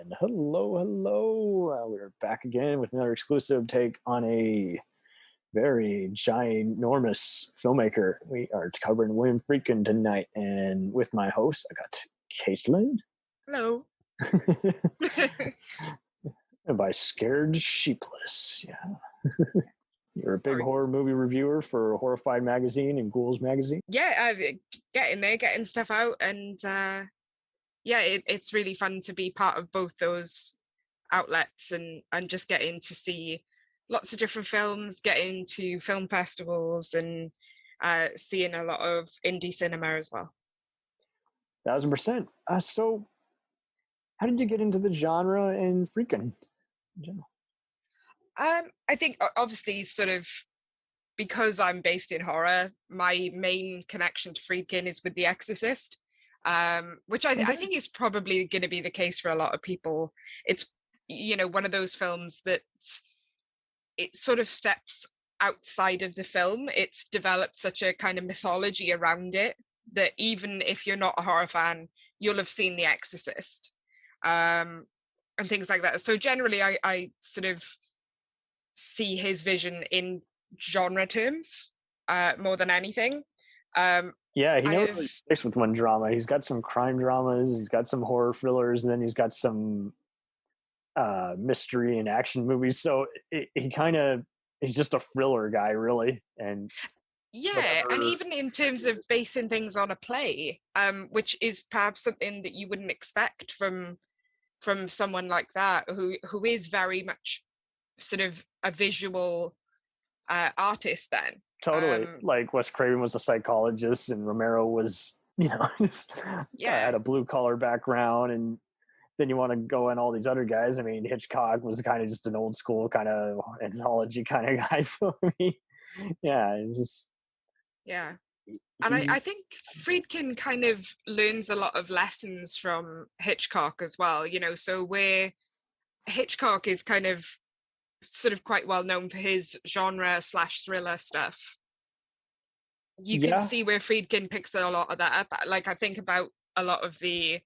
And hello. We're back again with another exclusive take on a very ginormous filmmaker. We are covering William Friedkin tonight. And with my host, I got Caitlin. Hello. And by Scared Sheepless. Yeah. You're a big horror movie reviewer for Horrified Magazine and Ghouls Magazine. Yeah, getting stuff out, and it's really fun to be part of both those outlets and just getting to see lots of different films, getting to film festivals, and seeing a lot of indie cinema as well. 1000%. So, how did you get into the genre and Friedkin in general? I think obviously sort of because I'm based in horror, my main connection to Friedkin is with The Exorcist, which I think is probably going to be the case for a lot of people. It's, one of those films that it sort of steps outside of the film. It's developed such a kind of mythology around it that even if you're not a horror fan, you'll have seen The Exorcist, and things like that. So generally, I sort of see his vision in genre terms more than anything. He never really sticks with one drama. He's got some crime dramas, he's got some horror thrillers, and then he's got some mystery and action movies. So he's just a thriller guy, really. And and even in terms of basing things on a play, which is perhaps something that you wouldn't expect from someone like that, who is very much sort of a visual artist then. Totally. Like Wes Craven was a psychologist and Romero was, had a blue collar background. And then you want to go in all these other guys. I mean, Hitchcock was kind of just an old school kind of anthology kind of guy. So, I mean, it's just. Yeah. And I think Friedkin kind of learns a lot of lessons from Hitchcock as well, so where Hitchcock is kind of sort of quite well known for his genre/thriller stuff. You can see where Friedkin picks a lot of that up. Like I think about a lot of the,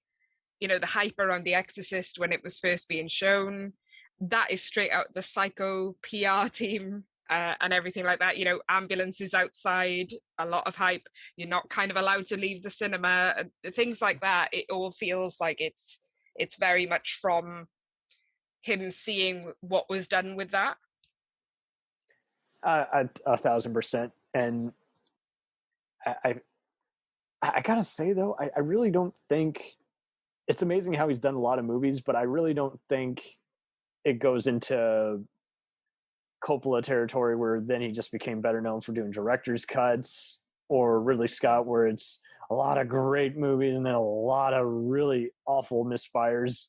the hype around The Exorcist when it was first being shown. That is straight out the Psycho PR team and everything like that. Ambulances outside, a lot of hype. You're not kind of allowed to leave the cinema, things like that. It all feels like it's very much from him seeing what was done with that. 1,000%. And I gotta say though, I really don't think it's amazing how he's done a lot of movies, but I really don't think it goes into Coppola territory where then he just became better known for doing director's cuts, or Ridley Scott where it's a lot of great movies and then a lot of really awful misfires.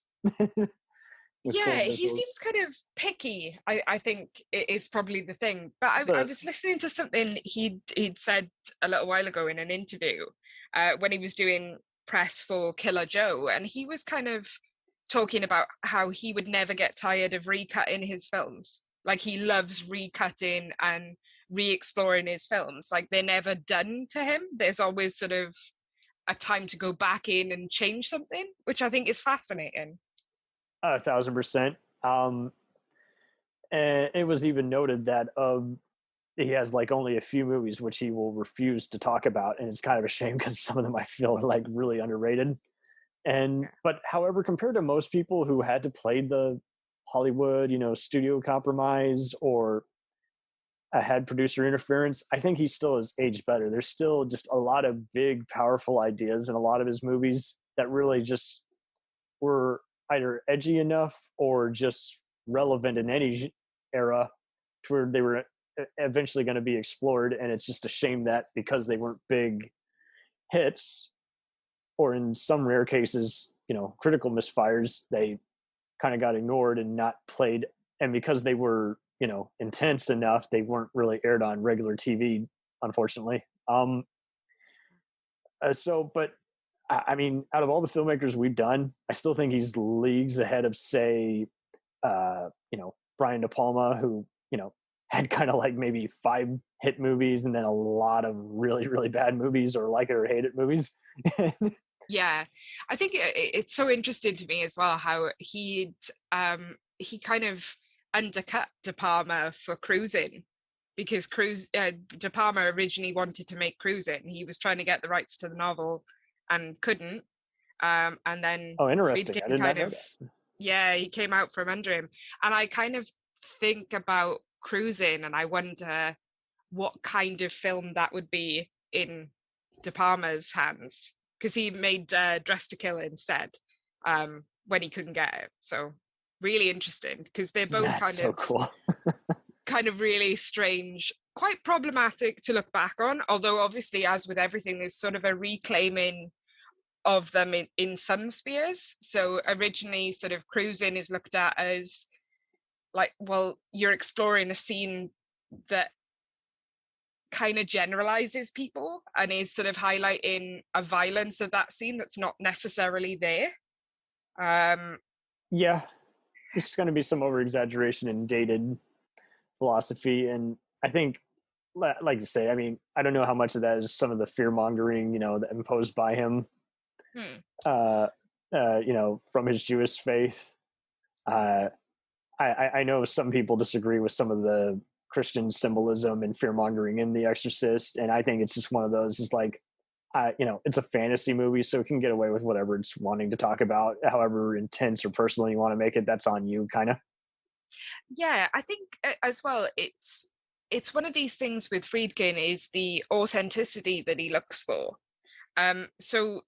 He seems kind of picky, I think is probably the thing. But I was listening to something he'd said a little while ago in an interview when he was doing press for Killer Joe, and he was kind of talking about how he would never get tired of recutting his films. Like he loves recutting and re-exploring his films. Like they're never done to him. There's always sort of a time to go back in and change something, which I think is fascinating. 1,000%. And it was even noted that he has like only a few movies which he will refuse to talk about, and it's kind of a shame because some of them I feel are like really underrated. But however, compared to most people who had to play the Hollywood, studio compromise or had producer interference, I think he still has aged better. There's still just a lot of big, powerful ideas in a lot of his movies that really just were either edgy enough or just relevant in any era to where they were eventually going to be explored. And it's just a shame that because they weren't big hits, or in some rare cases, critical misfires, they kind of got ignored and not played. And because they were, intense enough, they weren't really aired on regular TV, unfortunately. But I mean, out of all the filmmakers we've done, I still think he's leagues ahead of, say, Brian De Palma, who, had kind of like maybe 5 hit movies and then a lot of really, really bad movies or like it or hate it movies. Yeah, I think it's so interesting to me as well how he kind of undercut De Palma for Cruising, because De Palma originally wanted to make Cruising. He was trying to get the rights to the novel and couldn't. And then interesting. I Friedkin did not kind know of, that. yeah, he came out from under him. And I kind of think about Cruising, and I wonder what kind of film that would be in De Palma's hands, because he made Dress to Kill instead when he couldn't get it. So really interesting, because they're both That's so cool. kind of really strange, quite problematic to look back on, although obviously, as with everything, there's sort of a reclaiming of them in some spheres. So originally sort of Cruising is looked at as like, well, you're exploring a scene that kind of generalizes people and is sort of highlighting a violence of that scene that's not necessarily there. Yeah, there's going to be some over exaggeration and dated philosophy, and I think, like you say, I mean, I don't know how much of that is some of the fear mongering, that imposed by him, from his Jewish faith. I know some people disagree with some of the Christian symbolism and fear mongering in The Exorcist, and I think it's just one of those. It's like, it's a fantasy movie, so it can get away with whatever it's wanting to talk about, however intense or personal you want to make it. That's on you, kind of. Yeah, I think as well, it's one of these things with Friedkin is the authenticity that he looks for. So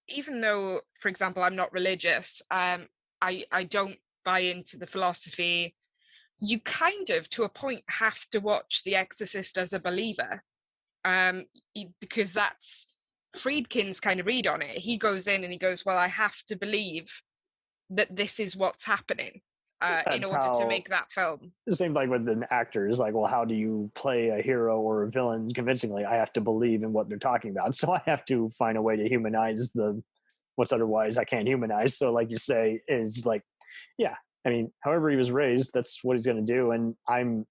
even though, for example, I'm not religious, I don't buy into the philosophy. You kind of, to a point, have to watch The Exorcist as a believer, because that's Friedkin's kind of read on it. He goes in and he goes, well, I have to believe that this is what's happening in order to make that film. The same like with an actor is like, well, how do you play a hero or a villain convincingly? I have to believe in what they're talking about. So I have to find a way to humanize what's otherwise I can't humanize. So like you say, is like, yeah, I mean, however he was raised, that's what he's going to do. And I'm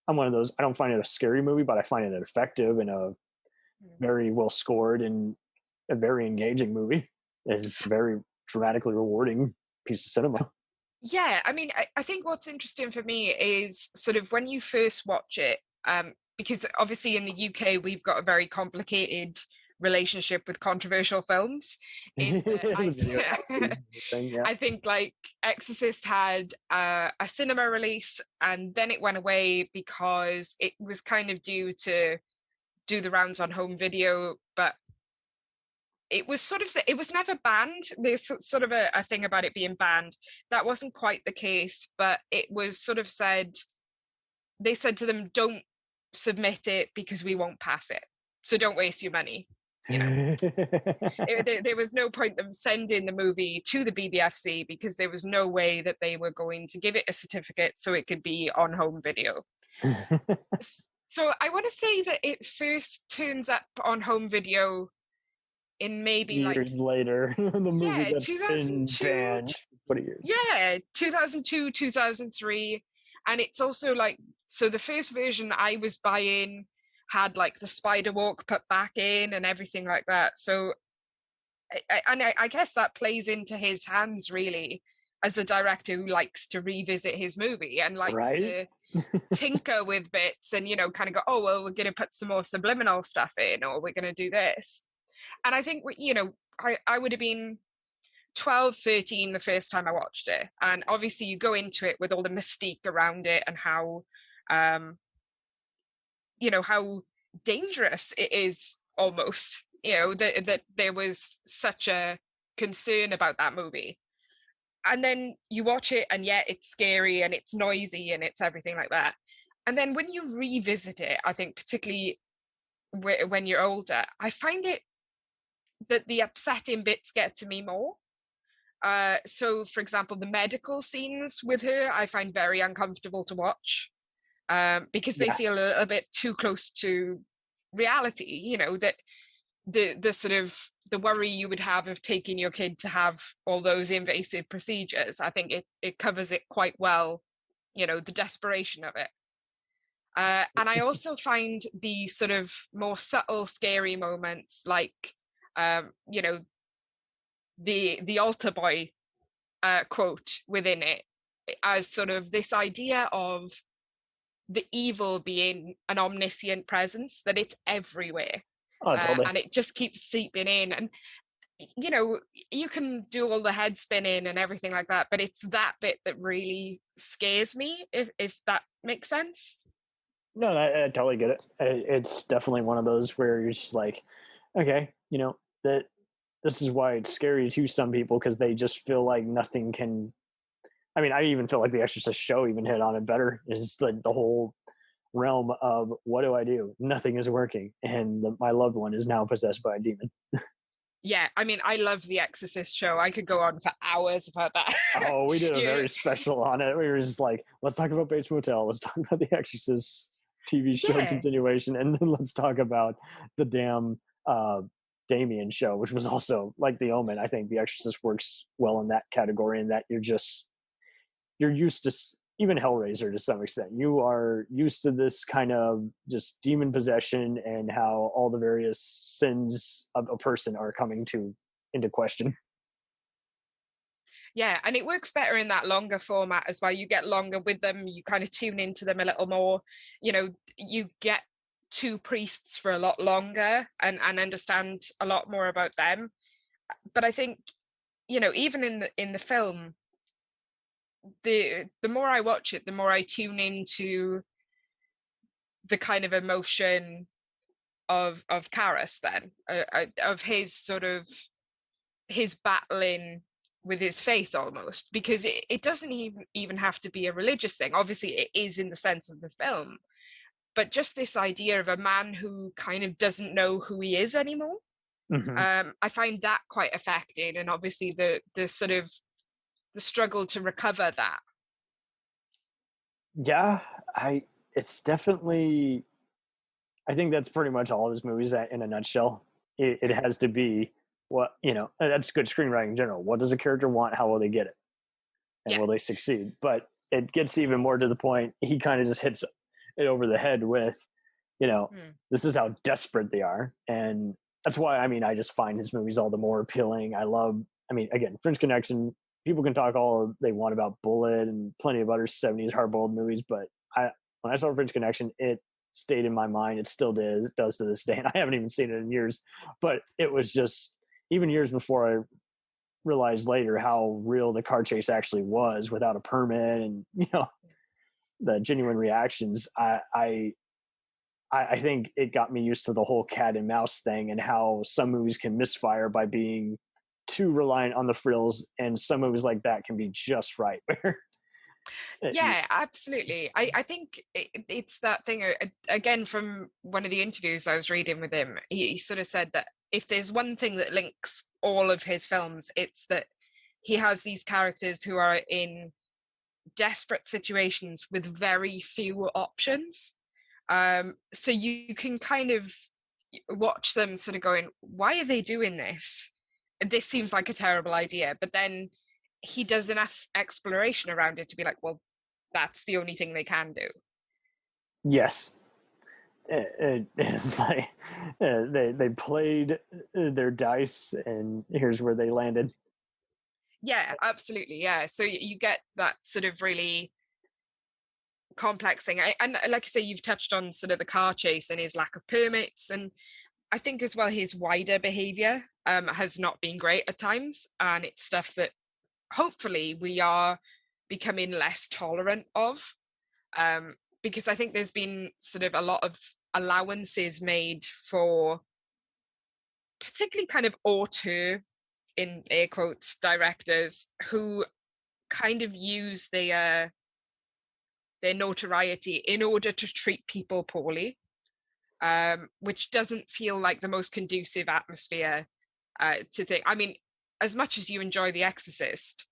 one of those, I don't find it a scary movie, but I find it effective and a very well scored and a very engaging movie. It's a very dramatically rewarding piece of cinema. Yeah, I mean, I think what's interesting for me is sort of when you first watch it, because obviously in the UK, we've got a very complicated relationship with controversial films. I think like Exorcist had a cinema release, and then it went away because it was kind of due to do the rounds on home video, but it was never banned. There's sort of a thing about it being banned. That wasn't quite the case, but it was sort of they said to them, don't submit it because we won't pass it. So don't waste your money. There was no point them sending the movie to the BBFC because there was no way that they were going to give it a certificate so it could be on home video. So I want to say that it first turns up on home video in maybe years later. The movie that's 2002, been banned for 20 years. Yeah, 2002, 2003. And it's also like, so the first version I was buying had like the spider walk put back in and everything like that. So I guess that plays into his hands really as a director who likes to revisit his movie and likes to tinker with bits and, kind of go, oh, well, we're going to put some more subliminal stuff in, or we're going to do this. And I think, I would have been 12, 13 the first time I watched it. And obviously you go into it with all the mystique around it and how, how dangerous it is almost, that there was such a concern about that movie. And then you watch it and it's scary and it's noisy and it's everything like that. And then when you revisit it, I think particularly when you're older, I find it that the upsetting bits get to me more. So, for example, the medical scenes with her, I find very uncomfortable to watch because they feel a bit too close to reality, that the sort of the worry you would have of taking your kid to have all those invasive procedures. I think it covers it quite well, the desperation of it. And I also find the sort of more subtle, scary moments, like you know, the altar boy quote within it, as sort of this idea of the evil being an omniscient presence, that it's everywhere. Oh, totally. And it just keeps seeping in. And, you know, you can do all the head spinning and everything like that, but it's that bit that really scares me, if that makes sense. No, I totally get it. It's definitely one of those where you're just like, okay, you know, that this is why it's scary to some people, because they just feel like nothing can. I mean, I even feel like the Exorcist show even hit on it better. Is the whole realm of, what do I do? Nothing is working, and my loved one is now possessed by a demon. Yeah, I mean, I love the Exorcist show. I could go on for hours about that. Oh, we did a very special on it. We were just like, let's talk about Bates Motel. Let's talk about the Exorcist TV show continuation, and then let's talk about the damn Damien show, which was also like The Omen. I think The Exorcist works well in that category, in that you're used to, even Hellraiser to some extent, you are used to this kind of just demon possession and how all the various sins of a person are coming into question. Yeah, and it works better in that longer format as well. You get longer with them, you kind of tune into them a little more. You know, you get two priests for a lot longer and understand a lot more about them. But I think, you know, even in the film, the more I watch it, the more I tune into the kind of emotion of Karras, then of his sort of his battling with his faith, almost, because it doesn't even have to be a religious thing. Obviously it is in the sense of the film, but just this idea of a man who kind of doesn't know who he is anymore. Mm-hmm. I find that quite affecting, and obviously the sort of the struggle to recover that. Yeah, it's definitely, I think that's pretty much all of his movies in a nutshell. It has to be, what, you know, that's good screenwriting in general. What does a character want? How will they get it? And will they succeed? But it gets even more to the point. He kind of just hits it over the head with, you know, this is how desperate they are. And that's why, I mean, I just find his movies all the more appealing. Again, French Connection, people can talk all they want about Bullet and plenty of other 70s hardboiled movies, but when I saw French Connection, it stayed in my mind. It still does to this day, and I haven't even seen it in years. But it was just, even years before I realized later how real the car chase actually was without a permit, and, you know, the genuine reactions. I think it got me used to the whole cat and mouse thing, and how some movies can misfire by being too reliant on the frills, and some movies like that can be just right. Yeah, absolutely. I think it's that thing, again, from one of the interviews I was reading with him, he sort of said that if there's one thing that links all of his films, it's that he has these characters who are in desperate situations with very few options. So you can kind of watch them sort of going, why are they doing this? This seems like a terrible idea. But then he does enough exploration around it to be like, well, that's the only thing they can do. Yes. It's like they played their dice, and here's where they landed. Yeah, absolutely. Yeah. So you get that sort of really complex thing. And like I say, you've touched on sort of the car chase and his lack of permits. And I think as well, his wider behavior has not been great at times. And it's stuff that hopefully we are becoming less tolerant of. Because I think there's been sort of a lot of allowances made for particularly kind of auteur, in air quotes, directors who kind of use their notoriety in order to treat people poorly, which doesn't feel like the most conducive atmosphere to think. I mean, as much as you enjoy The Exorcist,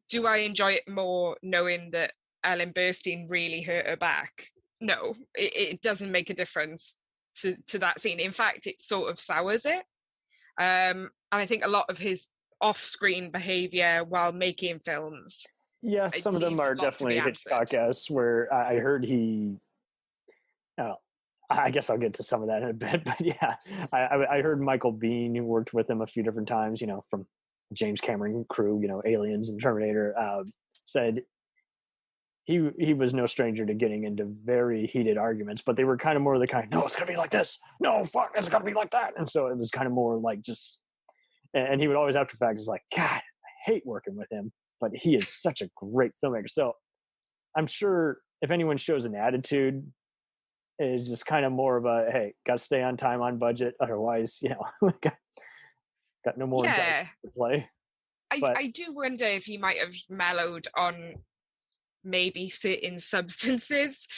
do I enjoy it more knowing that Ellen Burstyn really hurt her back? No, it doesn't make a difference to that scene. In fact, it sort of sours it. And I think a lot of his off-screen behavior while making films, yeah, some of them are definitely Hitchcock-esque, where I heard I guess I'll get to some of that in a bit, but yeah, I heard Michael Biehn, who worked with him a few different times, from James Cameron crew, Aliens and Terminator, said he was no stranger to getting into very heated arguments, but they were kind of more the kind, no, it's gonna be like this, no, fuck, it's gonna be like that, and so it was kind of more like just, and he would always after fact is like, God, I hate working with him, but he is such a great filmmaker. So I'm sure if anyone shows an attitude, it's just kind of more of a, hey, got to stay on time, on budget, otherwise, got no more Yeah, to play. But I do wonder if he might have mellowed on maybe certain substances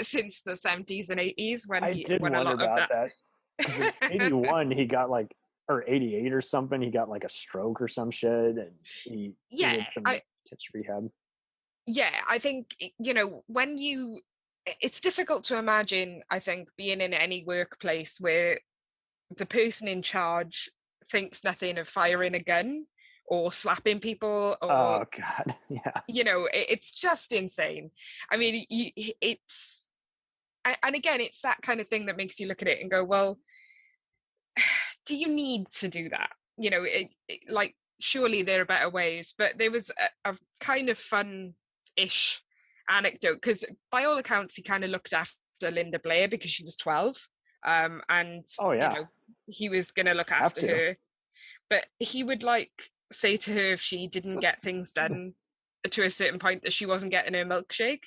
since the 70s and 80s when I did wonder about that. Because in 81, he got like, or 88 or something, he got like a stroke or some shit, and he did some rehab. Yeah, I think, when it's difficult to imagine, I think, being in any workplace where the person in charge thinks nothing of firing a gun or slapping people or, oh God, yeah. It's just insane. I mean, it's, and again, it's that kind of thing that makes you look at it and go, well, do you need to do that? Like, surely there are better ways, but there was a kind of fun-ish anecdote, because by all accounts, he kind of looked after Linda Blair because she was 12. And, he was going to look after her. But he would say to her if she didn't get things done to a certain point that she wasn't getting her milkshake,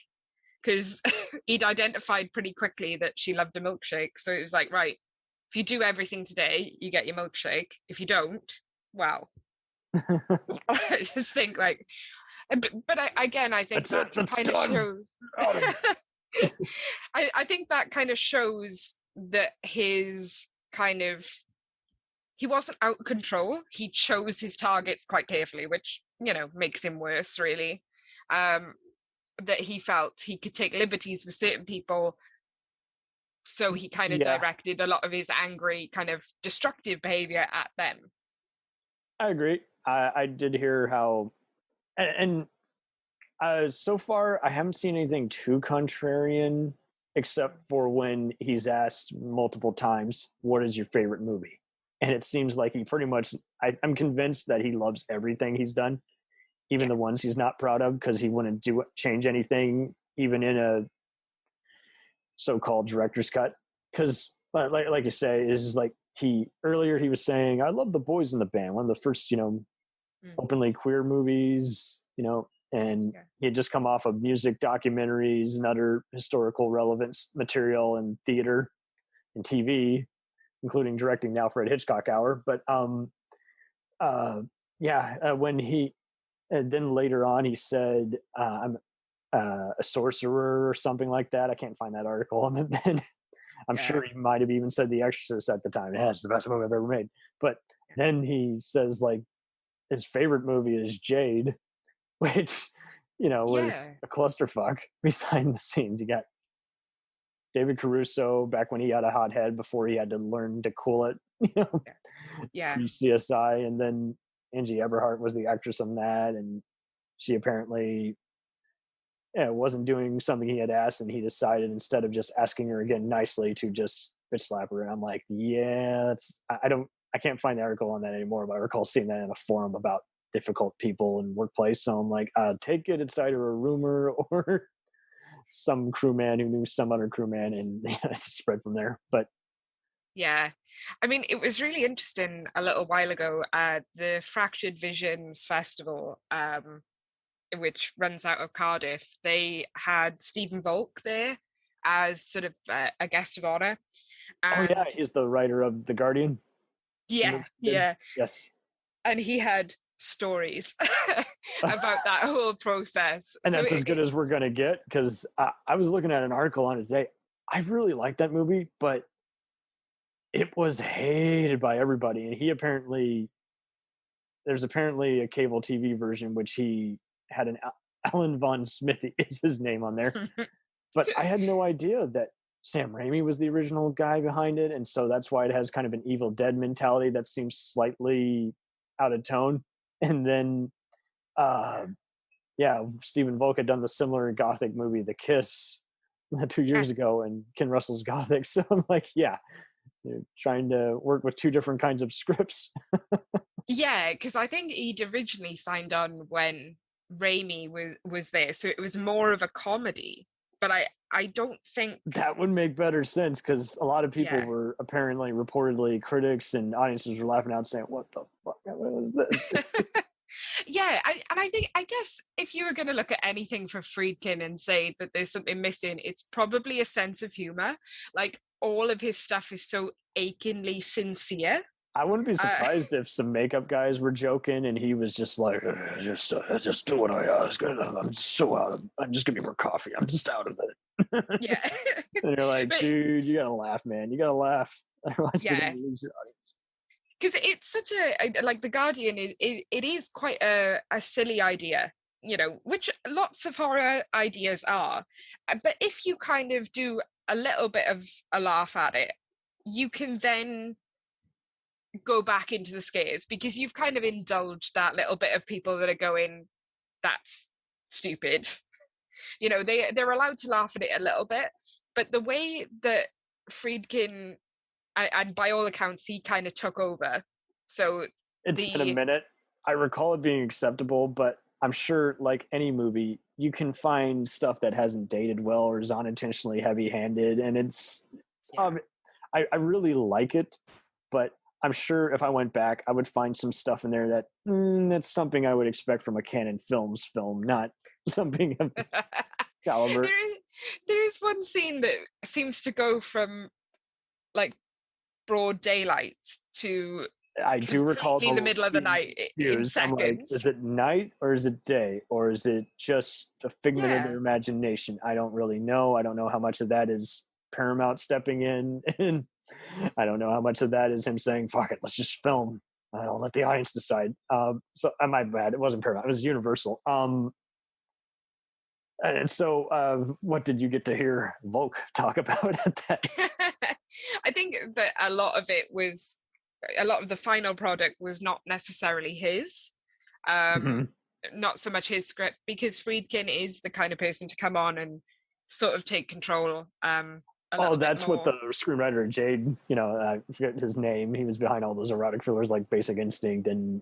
because he'd identified pretty quickly that she loved a milkshake. So it was like, right, if you do everything today, you get your milkshake. If you don't, well, I just think but I think that kind of shows. I think that kind of shows that his kind of, he wasn't out of control. He chose his targets quite carefully, which, makes him worse, really. That he felt he could take liberties with certain people. So he kind of directed a lot of his angry, kind of destructive behavior at them. I agree. I did hear how, and so far I haven't seen anything too contrarian, except for when he's asked multiple times, what is your favorite movie? And it seems like he pretty much, I'm convinced that he loves everything he's done, even the ones he's not proud of, because he wouldn't change anything, even in a so-called director's cut. Because like you say, is like earlier he was saying, I love The Boys in the Band, one of the first, openly queer movies, and he had just come off of music documentaries and other historical relevance material in theater and TV, including directing the Alfred Hitchcock Hour. But when he, and then later on he said, I'm a sorcerer or something like that. I can't find that article. And then I'm sure he might have even said The Exorcist at the time. Yeah, it's the best movie I've ever made. But then he says his favorite movie is Jade, which, was a clusterfuck behind the scenes. You got David Caruso back when he had a hot head before he had to learn to cool it, CSI. And then Angie Eberhardt was the actress on that. And she apparently wasn't doing something he had asked, and he decided, instead of just asking her again nicely, to just bitch slap her. And I'm like, I can't find the article on that anymore, but I recall seeing that in a forum about difficult people in workplace. So I'm like, take it, it's either a rumor or some crewman who knew some other crewman, and it's spread from there. But yeah, I mean, it was really interesting a little while ago at the Fractured Visions Festival, which runs out of Cardiff. They had Stephen Volk there as sort of a guest of honor. And he's the writer of The Guardian. Yes. And he had stories about that whole process. And that's as good as we're going to get, because I was looking at an article on it today. I really liked that movie, but it was hated by everybody. And there's apparently a cable TV version, which he had an Alan Von Smithy is his name on there. But I had no idea that Sam Raimi was the original guy behind it. And so that's why it has kind of an Evil Dead mentality that seems slightly out of tone. And then, Stephen Volk had done the similar gothic movie, The Kiss, 2 years ago, and Ken Russell's Gothic. So I'm like, yeah, they're trying to work with two different kinds of scripts. Yeah, because I think he'd originally signed on when Raimi was there, so it was more of a comedy. But I don't think that would make better sense, because a lot of people were apparently, reportedly, critics and audiences were laughing out saying, what the fuck was this? Yeah, I guess if you were going to look at anything for Friedkin and say that there's something missing, it's probably a sense of humor. Like, all of his stuff is so achingly sincere. I wouldn't be surprised if some makeup guys were joking and he was just like, just do what I ask. I'm so out of, I'm just gonna be more coffee. I'm just out of it. Yeah. And you're like, dude, you gotta laugh, man. You gotta laugh. Otherwise you're Yeah. gonna lose your audience. Because it's such a, like, The Guardian, it is quite a silly idea, you know, which lots of horror ideas are. But if you kind of do a little bit of a laugh at it, you can then go back into the scares, because you've kind of indulged that little bit of people that are going, that's stupid. You know, they're allowed to laugh at it a little bit. But the way that Friedkin, and by all accounts, he kind of took over. So it's been a minute. I recall it being acceptable, but I'm sure, like any movie, you can find stuff that hasn't dated well or is unintentionally heavy-handed, and it's I really like it, but I'm sure if I went back, I would find some stuff in there that that's something I would expect from a Canon Films film, not something of caliber. There is one scene that seems to go from, like, broad daylight to I do recall the middle of the night in seconds. I'm like, is it night or is it day, or is it just a figment of their imagination? I don't really know. I don't know how much of that is Paramount stepping in, and I don't know how much of that is him saying, fuck it, let's just film. I'll let the audience decide. So my bad. It wasn't Paramount. It was Universal. And so what did you get to hear Volk talk about at that? I think that a lot of the final product was not necessarily his. Not so much his script, because Friedkin is the kind of person to come on and sort of take control. That's what the screenwriter Jade, I forget his name. He was behind all those erotic thrillers like Basic Instinct and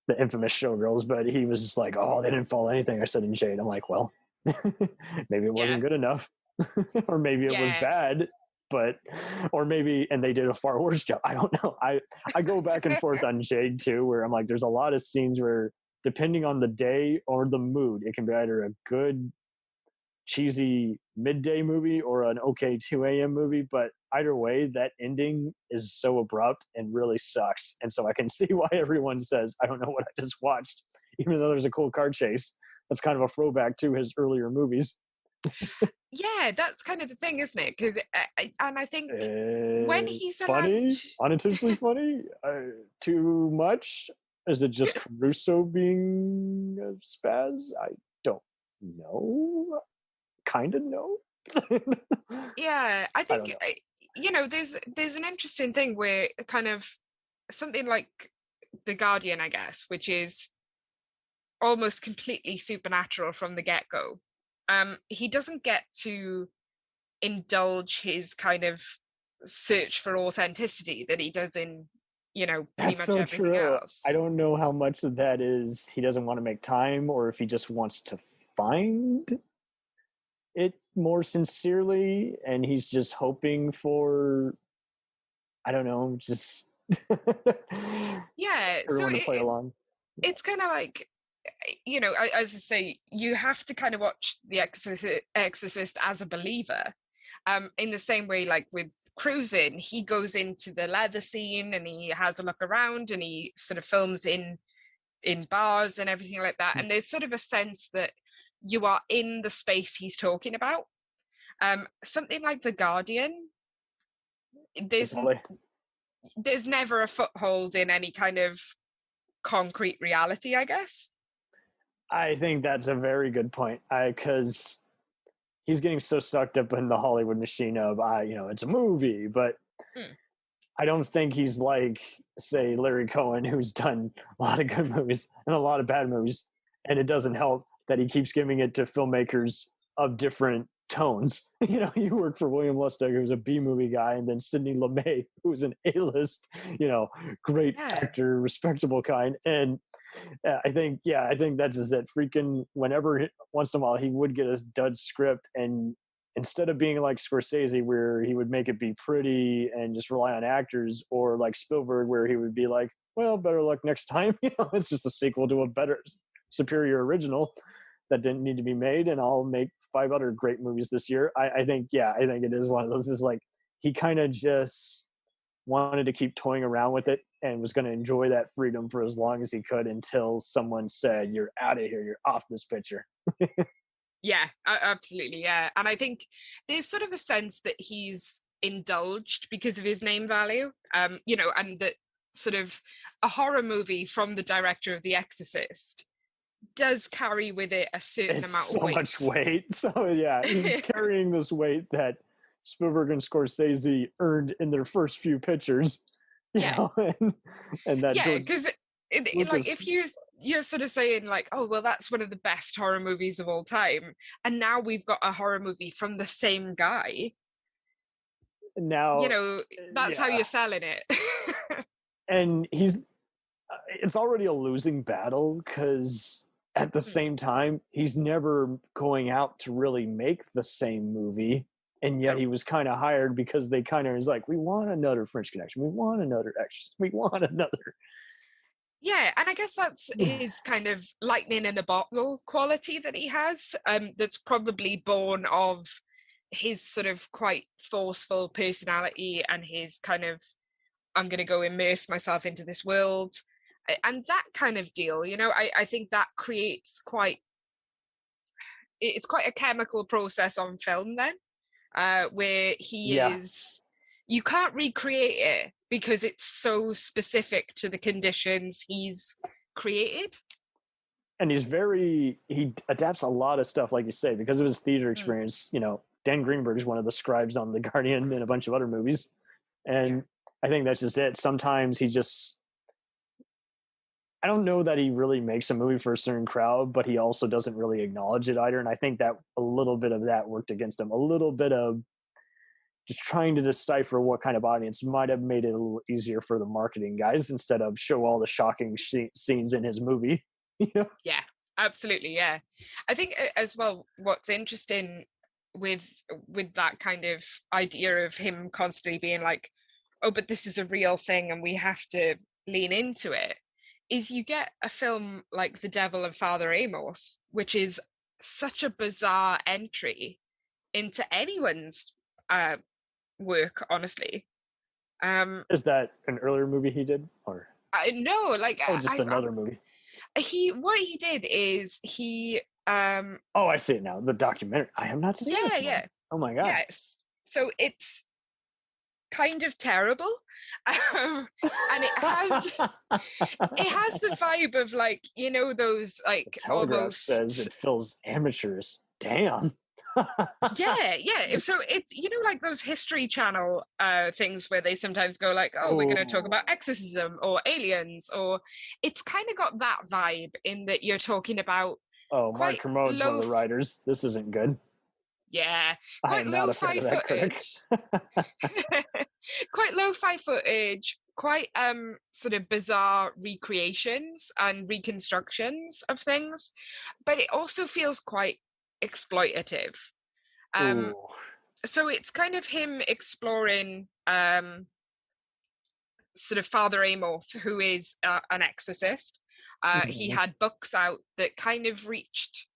the infamous Showgirls, but he was just like, oh, they didn't follow anything I said in Jade. I'm like, well, maybe it wasn't good enough. Or maybe it was bad, or maybe, and they did a far worse job. I don't know. I go back and forth on Jade too, where I'm like, there's a lot of scenes where, depending on the day or the mood, it can be either a good cheesy midday movie or an okay 2 a.m. movie, but either way, that ending is so abrupt and really sucks. And so I can see why everyone says, I don't know what I just watched, even though there's a cool car chase. That's kind of a throwback to his earlier movies. Yeah, that's kind of the thing, isn't it? Because I think when he's funny, unintentionally funny, too much. Is it just Caruso being a spaz? I don't know. Kind of know. Yeah, I think there's an interesting thing where kind of something like The Guardian, I guess, which is almost completely supernatural from the get-go. He doesn't get to indulge his kind of search for authenticity that he does in, pretty That's much so everything true. else. I don't know how much of that is he doesn't want to make time, or if he just wants to find it more sincerely, and he's just hoping for, I don't know, just everyone to play along. It's kind of like, as I say, you have to kind of watch The Exorcist as a believer. In the same way, like with Cruising, he goes into the leather scene and he has a look around and he sort of films in bars and everything like that. And there's sort of a sense that you are in the space he's talking about. Something like The Guardian, there's never a foothold in any kind of concrete reality, I guess. I think that's a very good point, because he's getting so sucked up in the Hollywood machine of, it's a movie, but I don't think he's like, say, Larry Cohen, who's done a lot of good movies and a lot of bad movies, and it doesn't help that he keeps giving it to filmmakers of different tones. You work for William Lustig, who's a B movie guy, and then Sidney Lumet, who's an A-list, great actor, respectable kind. And I think that's just it. Friedkin, once in a while, he would get a dud script, and instead of being like Scorsese, where he would make it be pretty and just rely on actors, or like Spielberg, where he would be like, well, better luck next time. It's just a sequel to a better, superior original that didn't need to be made, and I'll make 5 other great movies this year. I think it is one of those. Is like he kind of just wanted to keep toying around with it and was going to enjoy that freedom for as long as he could until someone said, "You're out of here. You're off this picture." Yeah, absolutely. Yeah. And I think there's sort of a sense that he's indulged because of his name value, and that sort of a horror movie from the director of The Exorcist does carry with it a certain amount of weight. So much weight. So yeah, he's carrying this weight that Spielberg and Scorsese earned in their first few pictures. And that because like if you're sort of saying like, oh well, that's one of the best horror movies of all time, and now we've got a horror movie from the same guy. Now that's how you're selling it. And it's already a losing battle, because at the same time, he's never going out to really make the same movie. And yet he was kind of hired because they kind of was like, we want another French Connection. We want another Exorcist. We want another. Yeah, and I guess that's his kind of lightning in the bottle quality that he has. That's probably born of his sort of quite forceful personality and his kind of, I'm going to go immerse myself into this world. And that kind of deal, I think that creates it's quite a chemical process on film then, where he is, you can't recreate it because it's so specific to the conditions he's created. And he adapts a lot of stuff, like you say, because of his theater experience. Dan Greenberg is one of the scribes on The Guardian and a bunch of other movies. And I think that's just it. Sometimes I don't know that he really makes a movie for a certain crowd, but he also doesn't really acknowledge it either. And I think that a little bit of that worked against him. A little bit of just trying to decipher what kind of audience might have made it a little easier for the marketing guys instead of show all the shocking scenes in his movie. Yeah, absolutely. Yeah. I think as well, what's interesting with that kind of idea of him constantly being like, oh, but this is a real thing and we have to lean into it, is you get a film like The Devil and Father Amorth, which is such a bizarre entry into anyone's work, honestly. Is that an earlier movie he did, or no? Like, another movie. What he did is he. Oh, I see it now. The documentary. I have not seen this. Yeah. Oh my god. Yes. So it's kind of terrible, and it has the vibe of like those like the Telegraph almost says it fills amateurs. Damn. yeah. So it's like those History Channel things where they sometimes go like, oh, we're going to talk about exorcism or aliens, or it's kind of got that vibe in that you're talking about. Oh, Mark Kermode's one of the writers. This isn't good. Yeah, quite lo-fi footage. Quite lo-fi footage, quite sort of bizarre recreations and reconstructions of things, but it also feels quite exploitative. So it's kind of him exploring sort of Father Amorth, who is an exorcist. He had books out that kind of reached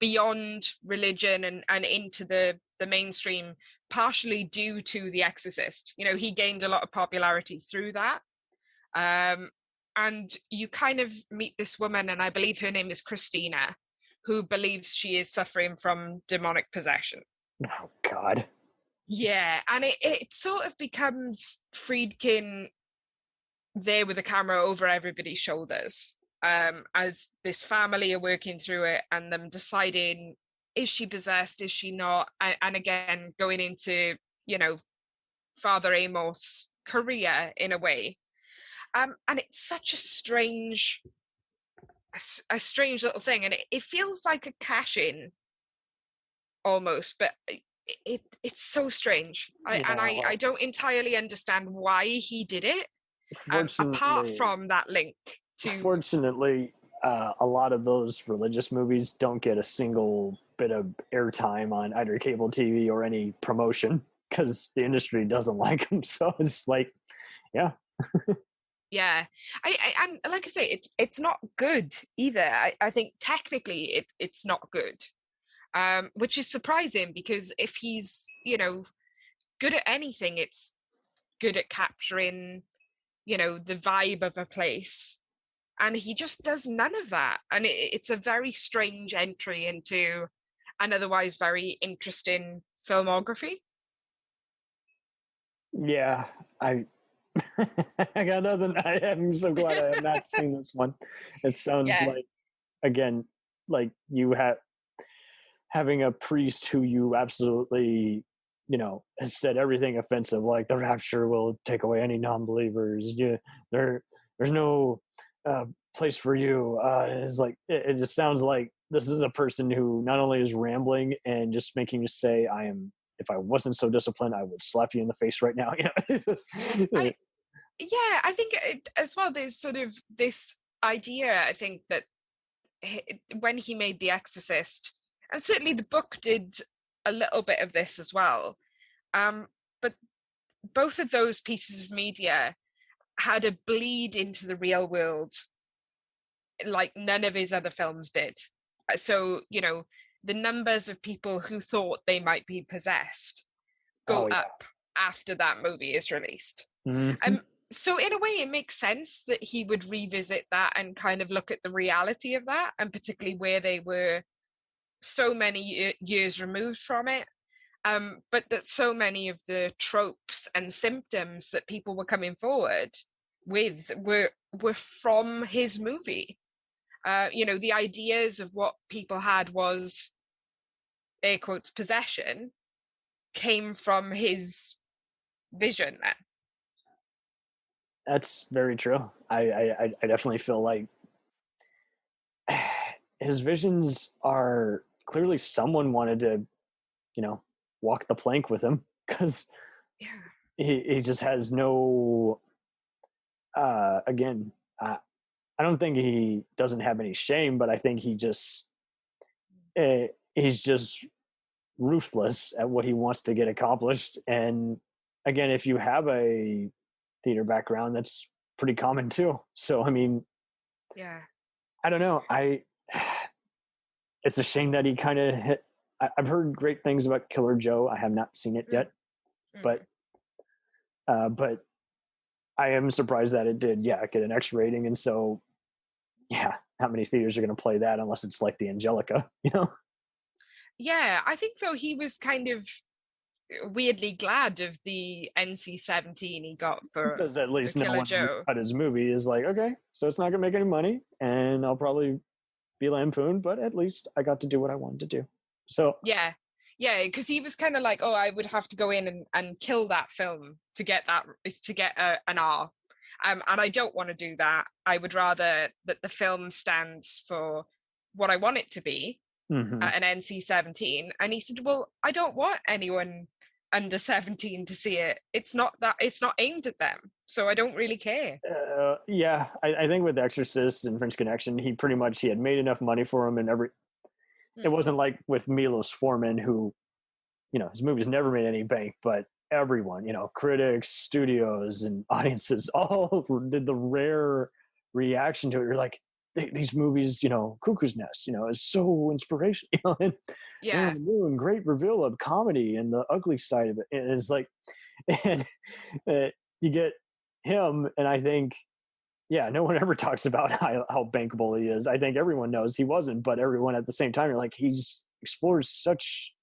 beyond religion and into the mainstream, partially due to The Exorcist. He gained a lot of popularity through that. And you kind of meet this woman, and I believe her name is Christina, who believes she is suffering from demonic possession. Oh, God. Yeah, and it sort of becomes Friedkin there with the camera over everybody's shoulders, as this family are working through it and them deciding, is she possessed, is she not? And again, going into, Father Amorth's career in a way. And it's such a strange little thing. And it feels like a cash-in almost, but it's so strange. I don't entirely understand why he did it. Apart from that link to... Fortunately, a lot of those religious movies don't get a single bit of airtime on either cable TV or any promotion because the industry doesn't like them. So it's like, yeah. Yeah. And like I say, it's not good either. I think technically it's not good. Which is surprising because if he's, good at anything, it's good at capturing, the vibe of a place. And he just does none of that. And it's a very strange entry into an otherwise very interesting filmography. Yeah, I got nothing. I'm so glad I have not seen this one. It sounds like, again, like you having a priest who you absolutely, has said everything offensive, like the rapture will take away any non-believers. There's no place for you. It's like it just sounds like this is a person who not only is rambling and just making you say, "I am." If I wasn't so disciplined, I would slap you in the face right now. I think as well, there's sort of this idea, I think, that when he made The Exorcist, and certainly the book did a little bit of this as well, but both of those pieces of media had a bleed into the real world like none of his other films did. So, the numbers of people who thought they might be possessed go up after that movie is released. Mm-hmm. So in a way, it makes sense that he would revisit that and kind of look at the reality of that, and particularly where they were so many years removed from it. But that so many of the tropes and symptoms that people were coming forward with were from his movie. The ideas of what people had was, air quotes, possession, came from his vision then. That's very true. I definitely feel like his visions are clearly someone wanted to, walk the plank with him because he just has no, again, I don't think he doesn't have any shame, but I think he's just ruthless at what he wants to get accomplished. And again, if you have a theater background, that's pretty common too. So, I mean, I don't know. It's a shame that he kind of hit. I've heard great things about Killer Joe. I have not seen it yet, but I am surprised that it did, get an X rating. And so, how many theaters are going to play that unless it's like the Angelica, Yeah, I think though he was kind of weirdly glad of the NC-17 he got for because at least Killer no one Joe. cut his movie is like, okay, so it's not going to make any money, and I'll probably be lampooned, but at least I got to do what I wanted to do. So yeah, because he was kind of like, oh, I would have to go in and kill that film to get an R. And I don't want to do that. I would rather that the film stands for what I want it to be, an NC-17. And he said, well, I don't want anyone under 17 to see it. It's not aimed at them. So I don't really care. I think with Exorcist and French Connection, he had made enough money for him, and it wasn't like with Milos Forman, who, his movies never made any bank, but everyone, critics, studios, and audiences all did the rare reaction to it. You're like, these movies, Cuckoo's Nest, is so inspirational, and new and great reveal of comedy and the ugly side of it. And it's like, and you get him, and I think, no one ever talks about how bankable he is. I think everyone knows he wasn't, but everyone at the same time, you're like, he's explores such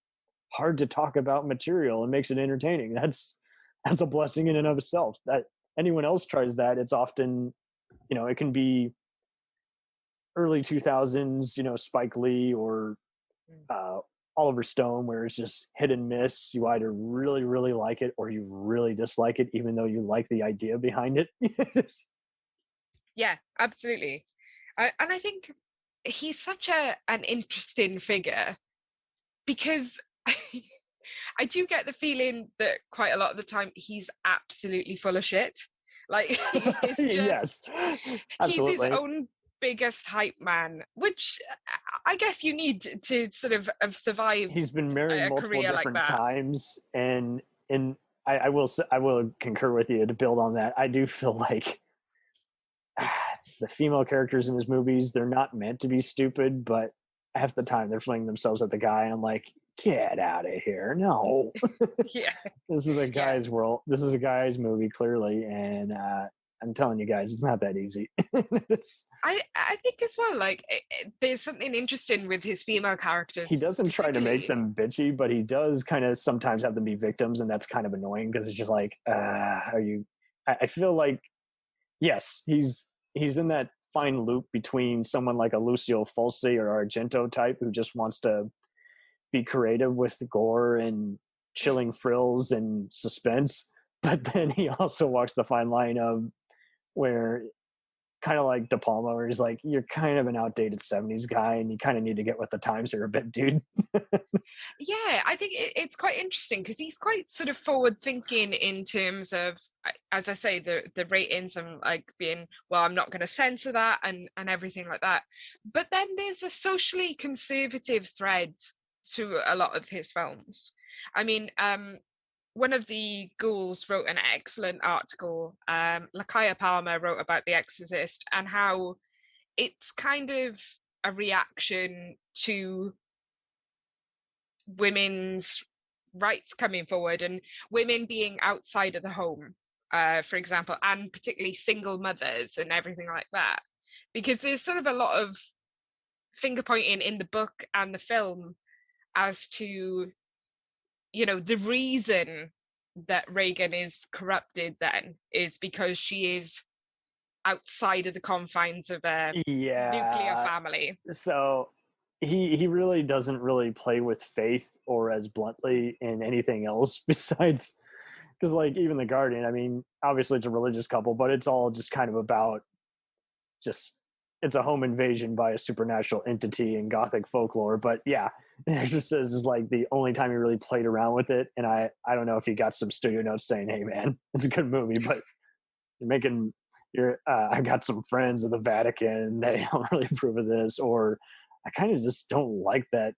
hard to talk about material and makes it entertaining. That's a blessing in and of itself. That anyone else tries that, it's often, it can be early 2000s, Spike Lee or Oliver Stone, where it's just hit and miss. You either really, really like it or you really dislike it, even though you like the idea behind it. Yeah, absolutely. And I think he's such an interesting figure because I do get the feeling that quite a lot of the time he's absolutely full of shit. Like he's just, he's his own biggest hype man, which I guess you need to sort of have survived. He's been married multiple different times, and I will concur with you to build on that. I do feel like the female characters in his movies, they're not meant to be stupid, but half the time they're flinging themselves at the guy, and I'm like, get out of here. No. Yeah. This is a guy's world. This is a guy's movie, clearly, and I'm telling you guys, it's not that easy. I think as well, like, there's something interesting with his female characters. He doesn't try to make them bitchy, but he does kind of sometimes have them be victims, and that's kind of annoying because it's just like, I feel like, yes, he's in that fine loop between someone like a Lucio Fulci or Argento type who just wants to be creative with gore and chilling frills and suspense, but then he also walks the fine line of where, kind of like De Palma, where he's like, you're kind of an outdated 70s guy and you kind of need to get with the times here a bit, dude. Yeah, I think it's quite interesting because he's quite sort of forward thinking in terms of, as I say, the ratings and like being, well, I'm not going to censor that and everything like that. But then there's a socially conservative thread to a lot of his films. I mean, one of the ghouls wrote an excellent article. Lakaya Palmer wrote about The Exorcist and how it's kind of a reaction to women's rights coming forward and women being outside of the home, for example, and particularly single mothers and everything like that. Because there's sort of a lot of finger pointing in the book and the film as to, you know, the reason that Reagan is corrupted then is because she is outside of the confines of a nuclear family. So he really doesn't really play with faith or as bluntly in anything else besides, because like even The Guardian, I mean, obviously it's a religious couple, but it's all just kind of about just, it's a home invasion by a supernatural entity in Gothic folklore. But yeah, The Exorcist is like the only time he really played around with it. And I don't know if he got some studio notes saying, hey man, it's a good movie, but you're making I got some friends at the Vatican, they don't really approve of this, or I kind of just don't like that.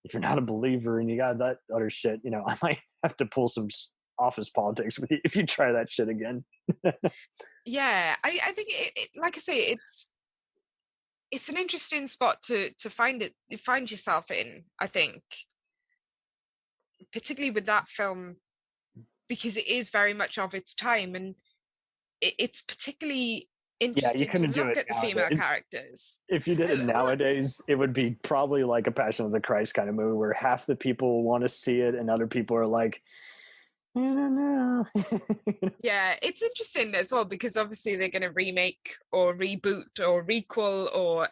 If you're not a believer and you got that other shit, you know, I might have to pull some office politics with you if you try that shit again. Yeah, I think it, like I say, it's an interesting spot to find yourself in, I think, particularly with that film, because it is very much of its time, and it's particularly interesting to look at the female characters. If you did it nowadays, it would be probably like a Passion of the Christ kind of movie where half the people want to see it and other people are like, I don't know. Yeah, it's interesting as well because obviously they're going to remake or reboot or requel or,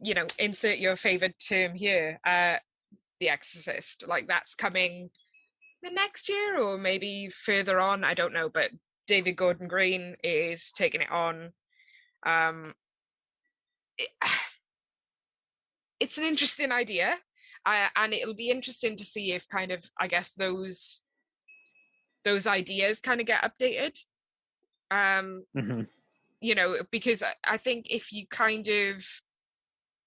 you know, insert your favorite term here, The Exorcist. Like that's coming the next year or maybe further on, I don't know, but David Gordon Green is taking it on. It's an interesting idea, and it'll be interesting to see if kind of, I guess, those ideas kind of get updated. You know, because I think if you kind of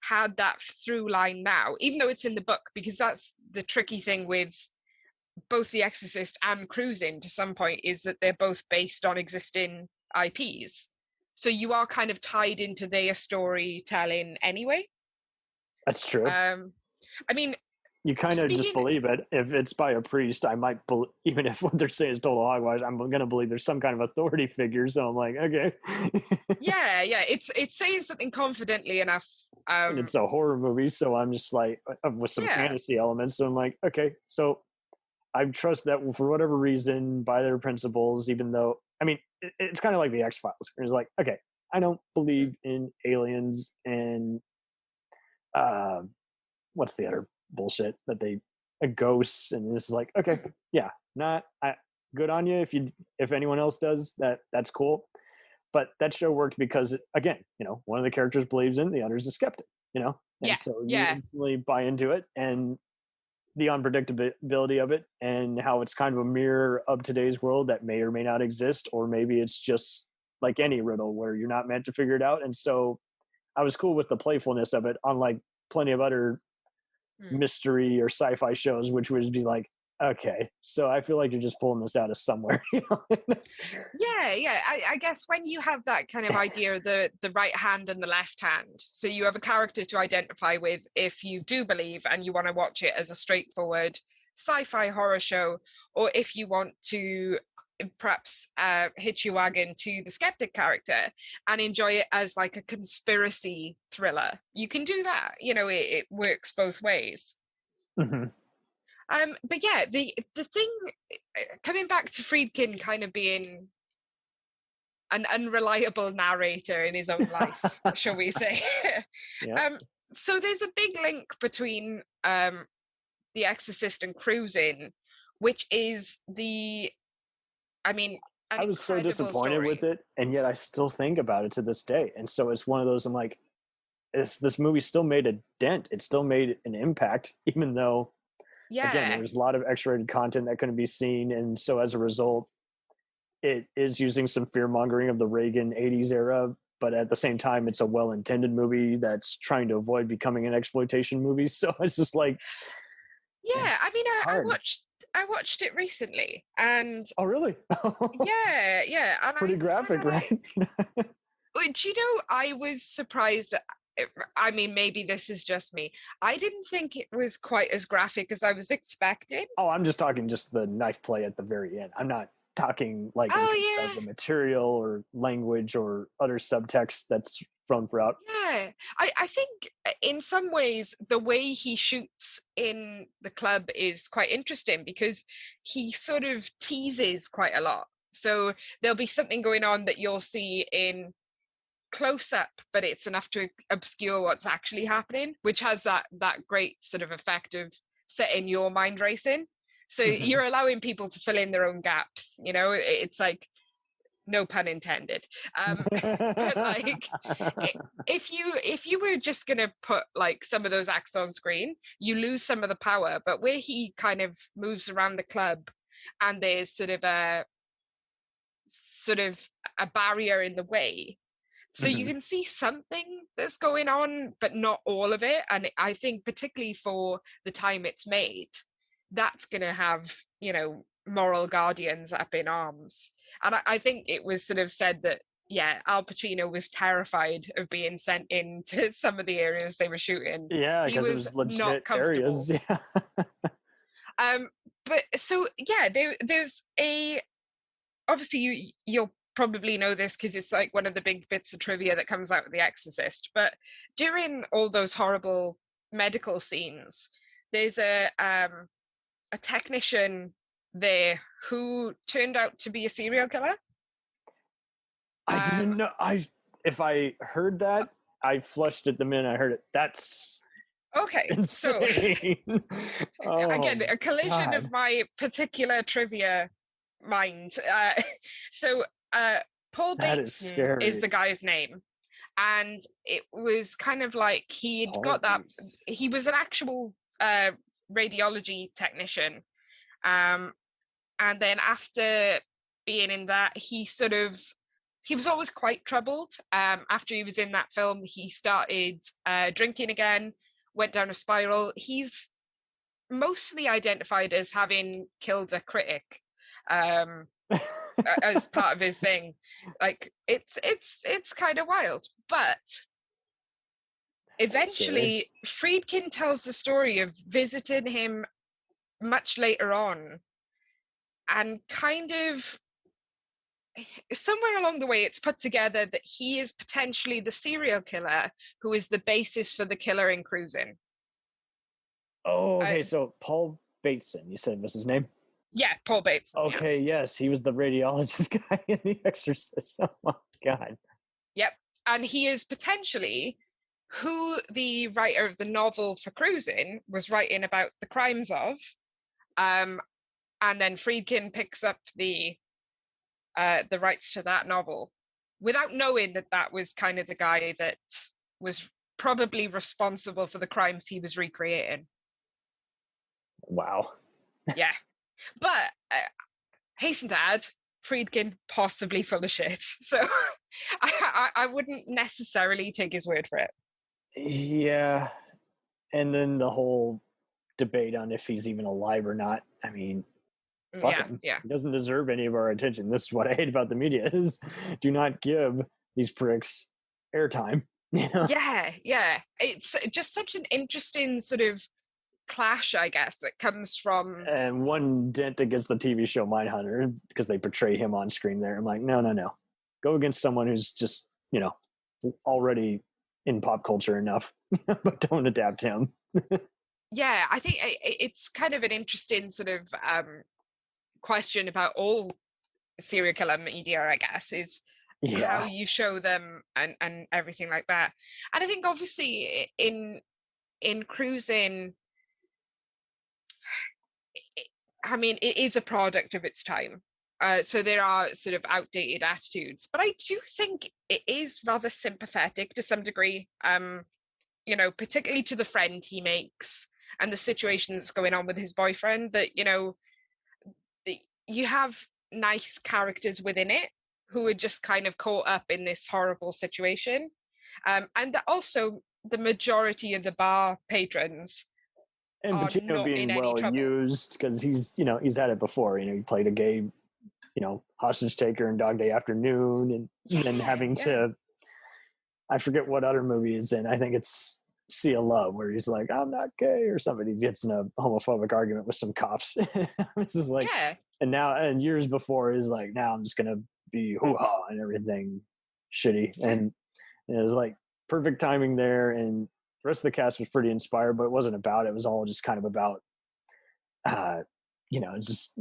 had that through line now, even though it's in the book, because that's the tricky thing with both The Exorcist and Cruising to some point, is that they're both based on existing IPs. So you are kind of tied into their storytelling anyway. That's true. I mean, you kind of just believe it. If it's by a priest, I might even if what they're saying is total hogwash, I'm going to believe there's some kind of authority figure. So I'm like, okay. yeah. It's saying something confidently enough. And it's a horror movie, so I'm just like, with some fantasy elements. So I'm like, okay, so I trust that for whatever reason, by their principles, even though, I mean, it's kind of like the X-Files. It's like, okay, I don't believe in aliens and what's the other bullshit that ghosts, and this is like, okay, yeah, good on you if anyone else does that's cool. But that show worked because again, you know, one of the characters believes in, the other's a skeptic, you know, and so you instantly buy into it. And the unpredictability of it and how it's kind of a mirror of today's world that may or may not exist, or maybe it's just like any riddle where you're not meant to figure it out. And so I was cool with the playfulness of it, unlike plenty of other mystery or sci-fi shows, which would be like, okay, so I feel like you're just pulling this out of somewhere. Yeah. I guess when you have that kind of idea, the right hand and the left hand, so you have a character to identify with if you do believe and you want to watch it as a straightforward sci-fi horror show, or if you want to perhaps hitch your wagon to the skeptic character and enjoy it as like a conspiracy thriller, you can do that. It works both ways. Mm-hmm. But yeah, the thing, coming back to Friedkin kind of being an unreliable narrator in his own life, shall we say? Yeah. So there's a big link between The Exorcist and Cruising, which is I was so disappointed with it, and yet I still think about it to this day. And so it's one of those, I'm like, this movie still made a dent. It still made an impact, even though, again, there was a lot of X-rated content that couldn't be seen. And so as a result, it is using some fear-mongering of the Reagan 80s era, but at the same time, it's a well-intended movie that's trying to avoid becoming an exploitation movie. So it's just like... Yeah, I watched it recently, and oh really? yeah, and pretty graphic, right? But I was surprised. I mean, maybe this is just me. I didn't think it was quite as graphic as I was expecting. Oh, I'm just talking just the knife play at the very end. I'm not talking like the material or language or other subtext that's thrown throughout. Yeah, I think in some ways the way he shoots in the club is quite interesting, because he sort of teases quite a lot. So there'll be something going on that you'll see in close up, but it's enough to obscure what's actually happening, which has that great sort of effect of setting your mind racing. So you're allowing people to fill in their own gaps. It's like, no pun intended. But like, if you were just gonna put like some of those acts on screen, you lose some of the power. But where he kind of moves around the club, and there's sort of a barrier in the way, so you can see something that's going on, but not all of it. And I think particularly for the time it's made, that's going to have, moral guardians up in arms. And I think it was sort of said that, yeah, Al Pacino was terrified of being sent into some of the areas they were shooting. Yeah, because it was legit not comfortable. Areas. Yeah. But so, yeah, there's obviously you'll probably know this because it's like one of the big bits of trivia that comes out of The Exorcist. But during all those horrible medical scenes, there's a technician there who turned out to be a serial killer. I didn't know. If I heard that, I flushed it the minute I heard it. That's okay. Insane. So again, a collision of my particular trivia mind. Paul Bateson is the guy's name, and it was kind of like he was an actual radiology technician, and then after being in that, he was always quite troubled. After he was in that film, he started drinking again, went down a spiral. He's mostly identified as having killed a critic as part of his thing. Like it's kind of wild. But eventually Friedkin tells the story of visiting him much later on, and kind of somewhere along the way it's put together that he is potentially the serial killer who is the basis for the killer in Cruising. Oh, okay. So Paul Bateson, you said was his name? Yeah, Paul Bateson. Okay, yeah. Yes, he was the radiologist guy in The Exorcist. Oh my God. Yep. And he is potentially who the writer of the novel for Cruising was writing about the crimes of. And then Friedkin picks up the rights to that novel without knowing that was kind of the guy that was probably responsible for the crimes he was recreating. Wow. Yeah. But hasten to add, Friedkin possibly full of shit. So I wouldn't necessarily take his word for it. Yeah. And then the whole debate on if he's even alive or not. I mean, fuck him. Yeah. He doesn't deserve any of our attention. This is what I hate about the media is do not give these pricks airtime. You know? Yeah. It's just such an interesting sort of clash, I guess, that comes from. And one dent against the TV show Mindhunter because they portray him on screen there. I'm like, no. Go against someone who's just, already in pop culture enough, but don't adapt him. Yeah, I think it's kind of an interesting sort of question about all serial killer media, I guess, is how you show them and everything like that. And I think obviously in cruising, I mean, it is a product of its time. So there are sort of outdated attitudes, but I do think it is rather sympathetic to some degree, particularly to the friend he makes and the situation that's going on with his boyfriend, that, you have nice characters within it who are just kind of caught up in this horrible situation. And that also the majority of the bar patrons and Pacino being well used because he's had it before. He played a gay, hostage taker in Dog Day Afternoon, and then having to, I forget what other movie is in. I think it's Sea of Love, where he's like, I'm not gay or something. He gets in a homophobic argument with some cops. It's just like, and years before he's like, now I'm just gonna be hoo-ha and everything shitty. And it was like perfect timing there, and the rest of the cast was pretty inspired, but it wasn't about it. It was all just kind of about just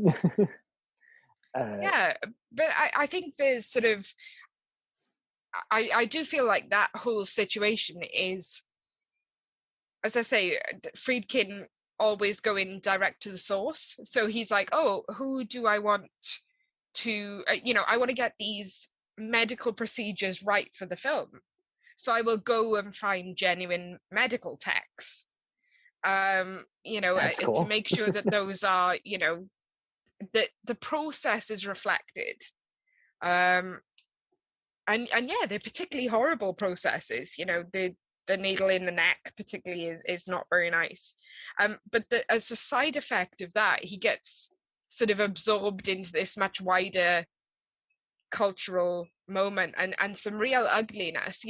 but I think there's sort of I do feel like that whole situation is, as I say, Friedkin always going direct to the source. So he's like, oh, who do I want to, I want to get these medical procedures right for the film. So I will go and find genuine medical techs, cool. to make sure that those are, that the process is reflected. And yeah, they're particularly horrible processes. The needle in the neck particularly is not very nice. But as a side effect of that, he gets sort of absorbed into this much wider cultural moment and some real ugliness,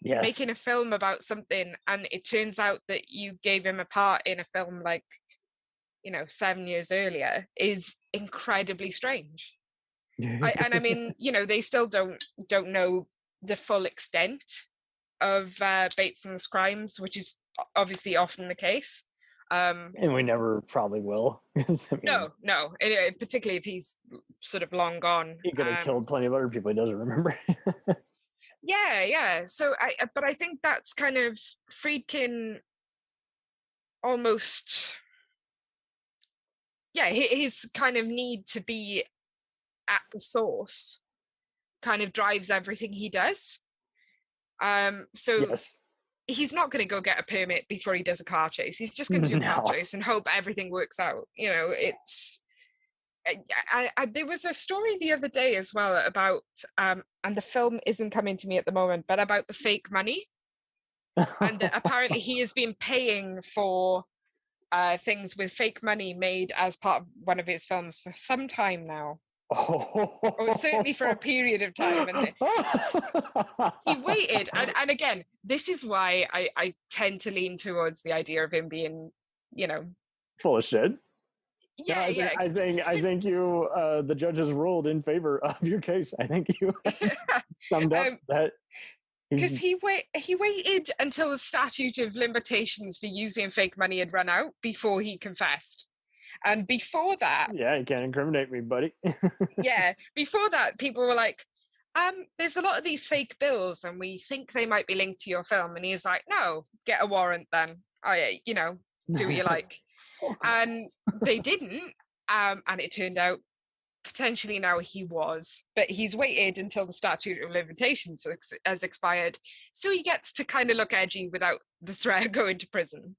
making a film about something, and it turns out that you gave him a part in a film like, 7 years earlier is incredibly strange. I mean, they still don't know the full extent of Bateson's crimes, which is obviously often the case. And we never probably will. No, particularly if he's sort of long gone. He could have killed plenty of other people he doesn't remember. Yeah. So I think that's kind of Friedkin almost, his kind of need to be at the source kind of drives everything he does. He's not going to go get a permit before he does a car chase. He's just going to do a car chase and hope everything works out. It's. There was a story the other day as well about, and the film isn't coming to me at the moment, but about the fake money, and apparently he has been paying for things with fake money made as part of one of his films for some time now. Or certainly for a period of time, and he waited. And again, this is why I tend to lean towards the idea of him being, full of shit. Yeah. I think you, the judges ruled in favor of your case. I think you summed up that. Because he waited until the statute of limitations for using fake money had run out before he confessed. And before that... Yeah, you can't incriminate me, buddy. Before that, people were like, there's a lot of these fake bills and we think they might be linked to your film. And he's like, no, get a warrant then. Do what you like. And they didn't. And it turned out potentially now he was. But he's waited until the statute of limitations has expired. So he gets to kind of look edgy without the threat of going to prison.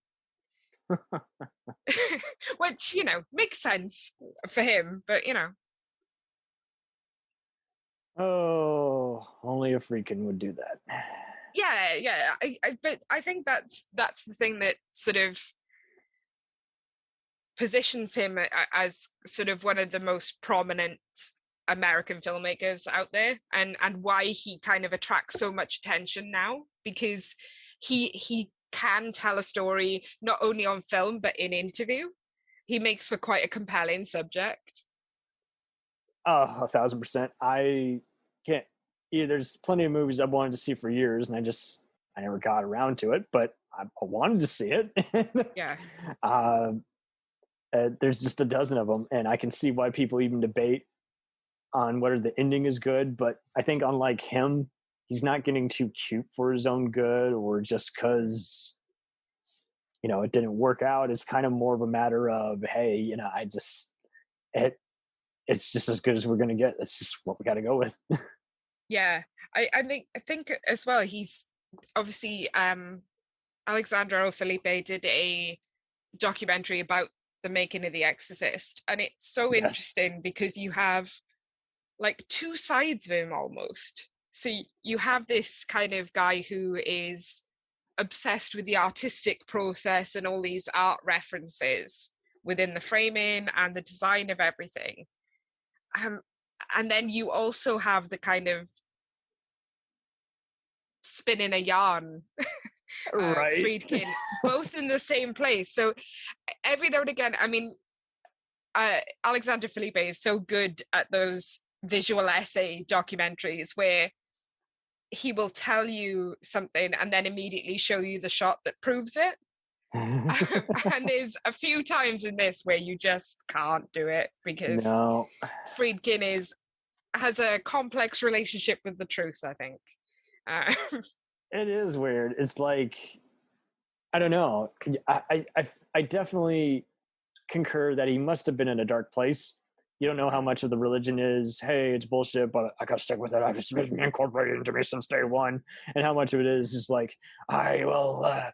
Which, makes sense for him, but Oh, only a Friedkin would do that. Yeah. But I think that's the thing that sort of positions him as sort of one of the most prominent American filmmakers out there, and why he kind of attracts so much attention now, because he can tell a story not only on film but in interview. He makes for quite a compelling subject. Oh, 1,000%. I can't. Yeah, there's plenty of movies I've wanted to see for years, and I never got around to it, but I wanted to see it. Yeah. There's just a dozen of them, and I can see why people even debate on whether the ending is good. But I think, unlike him, he's not getting too cute for his own good, or just because it didn't work out. It's kind of more of a matter of, hey, it's just as good as we're going to get. It's just what we got to go with. Yeah, I think as well, he's obviously Alexandra Felipe did a documentary about the making of The Exorcist, and it's so interesting because you have like two sides of him almost. So you have this kind of guy who is obsessed with the artistic process and all these art references within the framing and the design of everything. And then you also have the kind of spinning a yarn Right. Friedkin, both in the same place. So every now and again, I mean, Alexander Felipe is so good at those visual essay documentaries where he will tell you something and then immediately show you the shot that proves it. And there's a few times in this where you just can't do it because Friedkin has a complex relationship with the truth, I think. It is weird. It's like, I don't know. I definitely concur that he must have been in a dark place. You don't know how much of the religion is, hey, it's bullshit, but I gotta stick with it. I've just been incorporated into me since day one. And how much of it is just like, I will, I've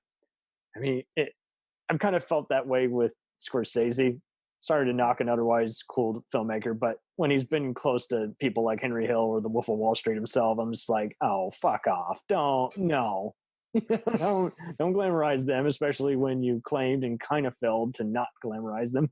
kind of felt that way with Scorsese. Sorry to knock an otherwise cool filmmaker, but when he's been close to people like Henry Hill or the Wolf of Wall Street himself, I'm just like, oh, fuck off. Don't glamorize them, especially when you claimed and kind of failed to not glamorize them.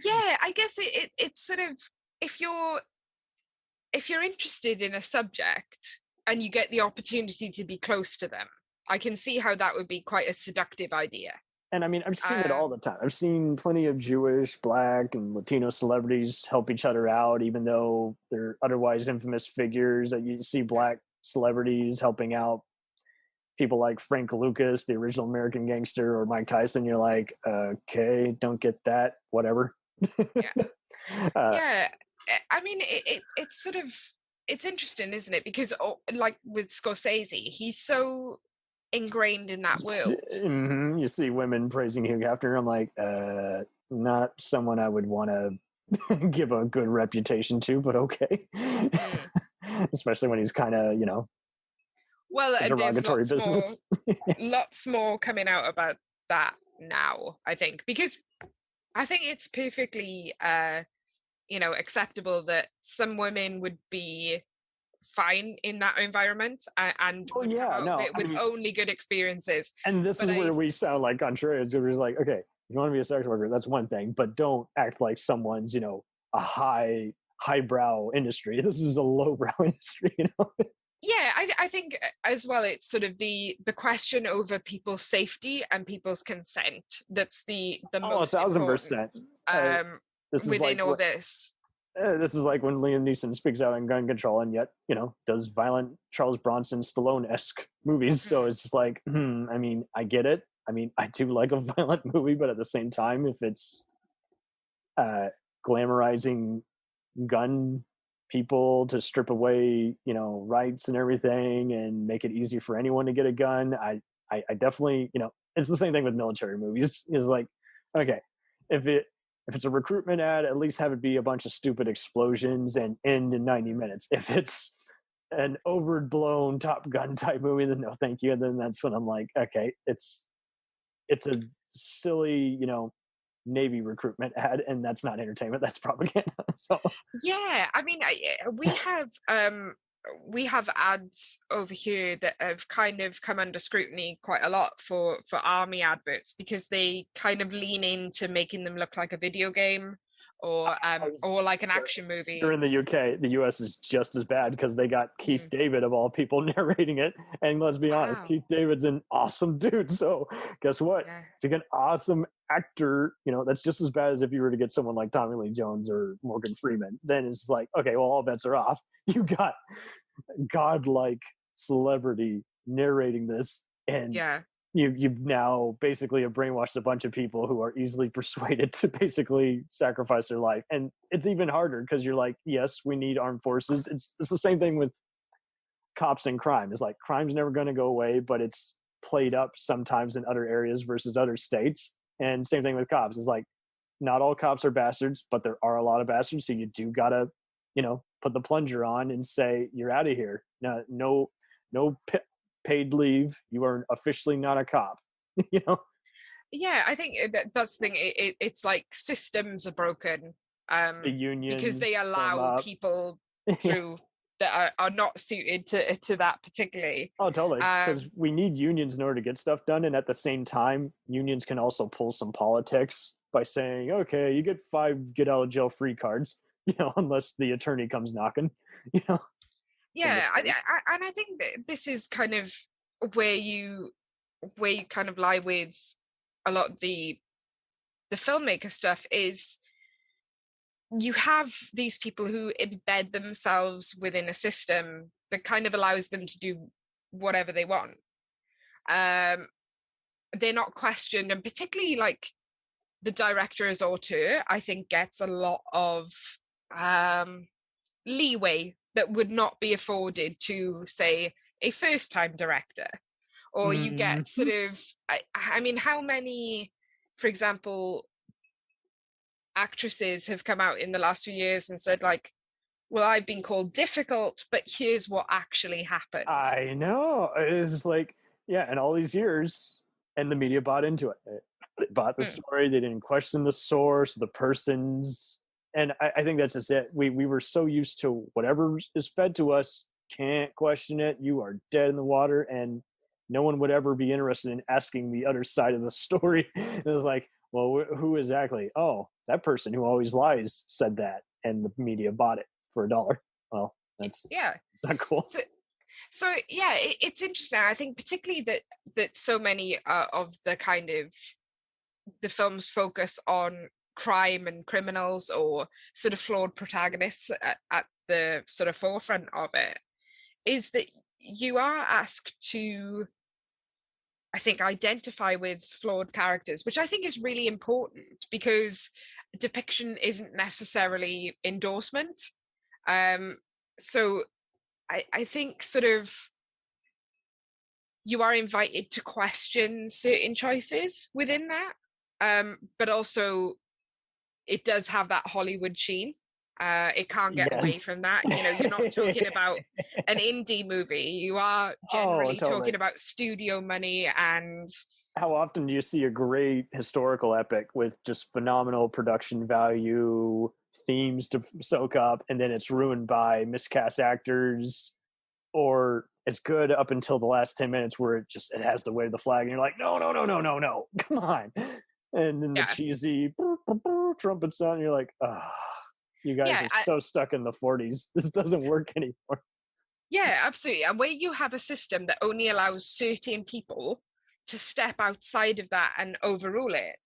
Yeah, I guess it's sort of, if you're interested in a subject and you get the opportunity to be close to them, I can see how that would be quite a seductive idea. And I mean, I've seen it all the time. I've seen plenty of Jewish, Black, and Latino celebrities help each other out, even though they're otherwise infamous figures. That you see Black celebrities helping out people like Frank Lucas, the original American gangster, or Mike Tyson. You're like, okay, don't get that, whatever. Yeah. I mean, it's sort of, it's interesting, isn't it? Because like with Scorsese, he's so ingrained in that world. Mm-hmm. You see women praising Hugh Hefner. I'm like, not someone I would want to give a good reputation to, but okay. Especially when he's kind of, well, there's business. lots more coming out about that now, I think, because I think it's perfectly acceptable that some women would be fine in that environment and with only good experienbrows. And this is where we sound like contrarians. We're just like, okay, if you want to be a sex worker, that's one thing, but don't act like someone's, a highbrow industry. This is a lowbrow industry, Yeah, I think as well, it's sort of the question over people's safety and people's consent that's the most 1,000%. within all this. This is like when Liam Neeson speaks out on gun control and yet, does violent Charles Bronson Stallone-esque movies. So it's just like, I mean, I get it. I mean, I do like a violent movie, but at the same time, if it's glamorizing gun people to strip away, rights and everything and make it easy for anyone to get a gun, I definitely, it's the same thing with military movies. Is like, okay, if it's a recruitment ad, at least have it be a bunch of stupid explosions and end in 90 minutes. If it's an overblown Top Gun type movie, then no, thank you. And then that's when I'm like, okay, it's it's a silly, Navy recruitment ad, and that's not entertainment, that's propaganda. So yeah, I mean, we have ads over here that have kind of come under scrutiny quite a lot for army adverts, because they kind of lean into making them look like a video game or like an action movie. Here in the UK, the US is just as bad, because they got Keith David of all people narrating it. And let's be honest, Keith David's an awesome dude. So guess what? Yeah. If you get an awesome actor, that's just as bad as if you were to get someone like Tommy Lee Jones or Morgan Freeman. Then it's like, okay, well, all bets are off. You got godlike celebrity narrating this, and you've now basically have brainwashed a bunch of people who are easily persuaded to basically sacrifice their life. And it's even harder because you're like, yes, we need armed forces. It's the same thing with cops and crime. It's like, crime's never going to go away, but it's played up sometimes in other areas versus other states. And same thing with cops. It's like, not all cops are bastards, but there are a lot of bastards. So you do gotta, put the plunger on and say, you're out of here. No paid leave. You are officially not a cop. Yeah, I think that's the thing. It's like systems are broken, the unions, because they allow people through that are not suited to that particularly. Oh, totally. Because we need unions in order to get stuff done, and at the same time, unions can also pull some politics by saying, "Okay, you get 5 get out of jail free cards," unless the attorney comes knocking. Yeah, and I think that this is kind of where you kind of lie with a lot of the filmmaker stuff. Is you have these people who embed themselves within a system that kind of allows them to do whatever they want. They're not questioned, and particularly like the director as auteur, I think, gets a lot of leeway that would not be afforded to, say, a first-time director. Or you get sort of, I mean, how many, for example, actresses have come out in the last few years and said, like, well, I've been called difficult, but here's what actually happened. I know. It's just like, and all these years, and the media bought into it. They bought the story. They didn't question the source, the persons. And I think that's just it. We were so used to whatever is fed to us, can't question it. You are dead in the water. And no one would ever be interested in asking the other side of the story. It was like, well, who exactly? Oh, that person who always lies said that, and the media bought it for $1. Well, that's not cool. So it's interesting. I think particularly that so many of the kind of the films focus on crime and criminals, or sort of flawed protagonists at the sort of forefront of it, is that you are asked to, I think, identify with flawed characters, which I think is really important, because depiction isn't necessarily endorsement. So I think sort of you are invited to question certain choices within that, but also it does have that Hollywood sheen. It can't get away from that. You're not talking about an indie movie. You are generally talking about studio money. And how often do you see a great historical epic with just phenomenal production value, themes to soak up, and then it's ruined by miscast actors, or it's good up until the last 10 minutes where it has to wave the flag, and you're like, no, come on. And then the cheesy trumpet sound, and you're like, you guys are so stuck in the 40s. This doesn't work anymore. Yeah, absolutely. And where you have a system that only allows certain people to step outside of that and overrule it,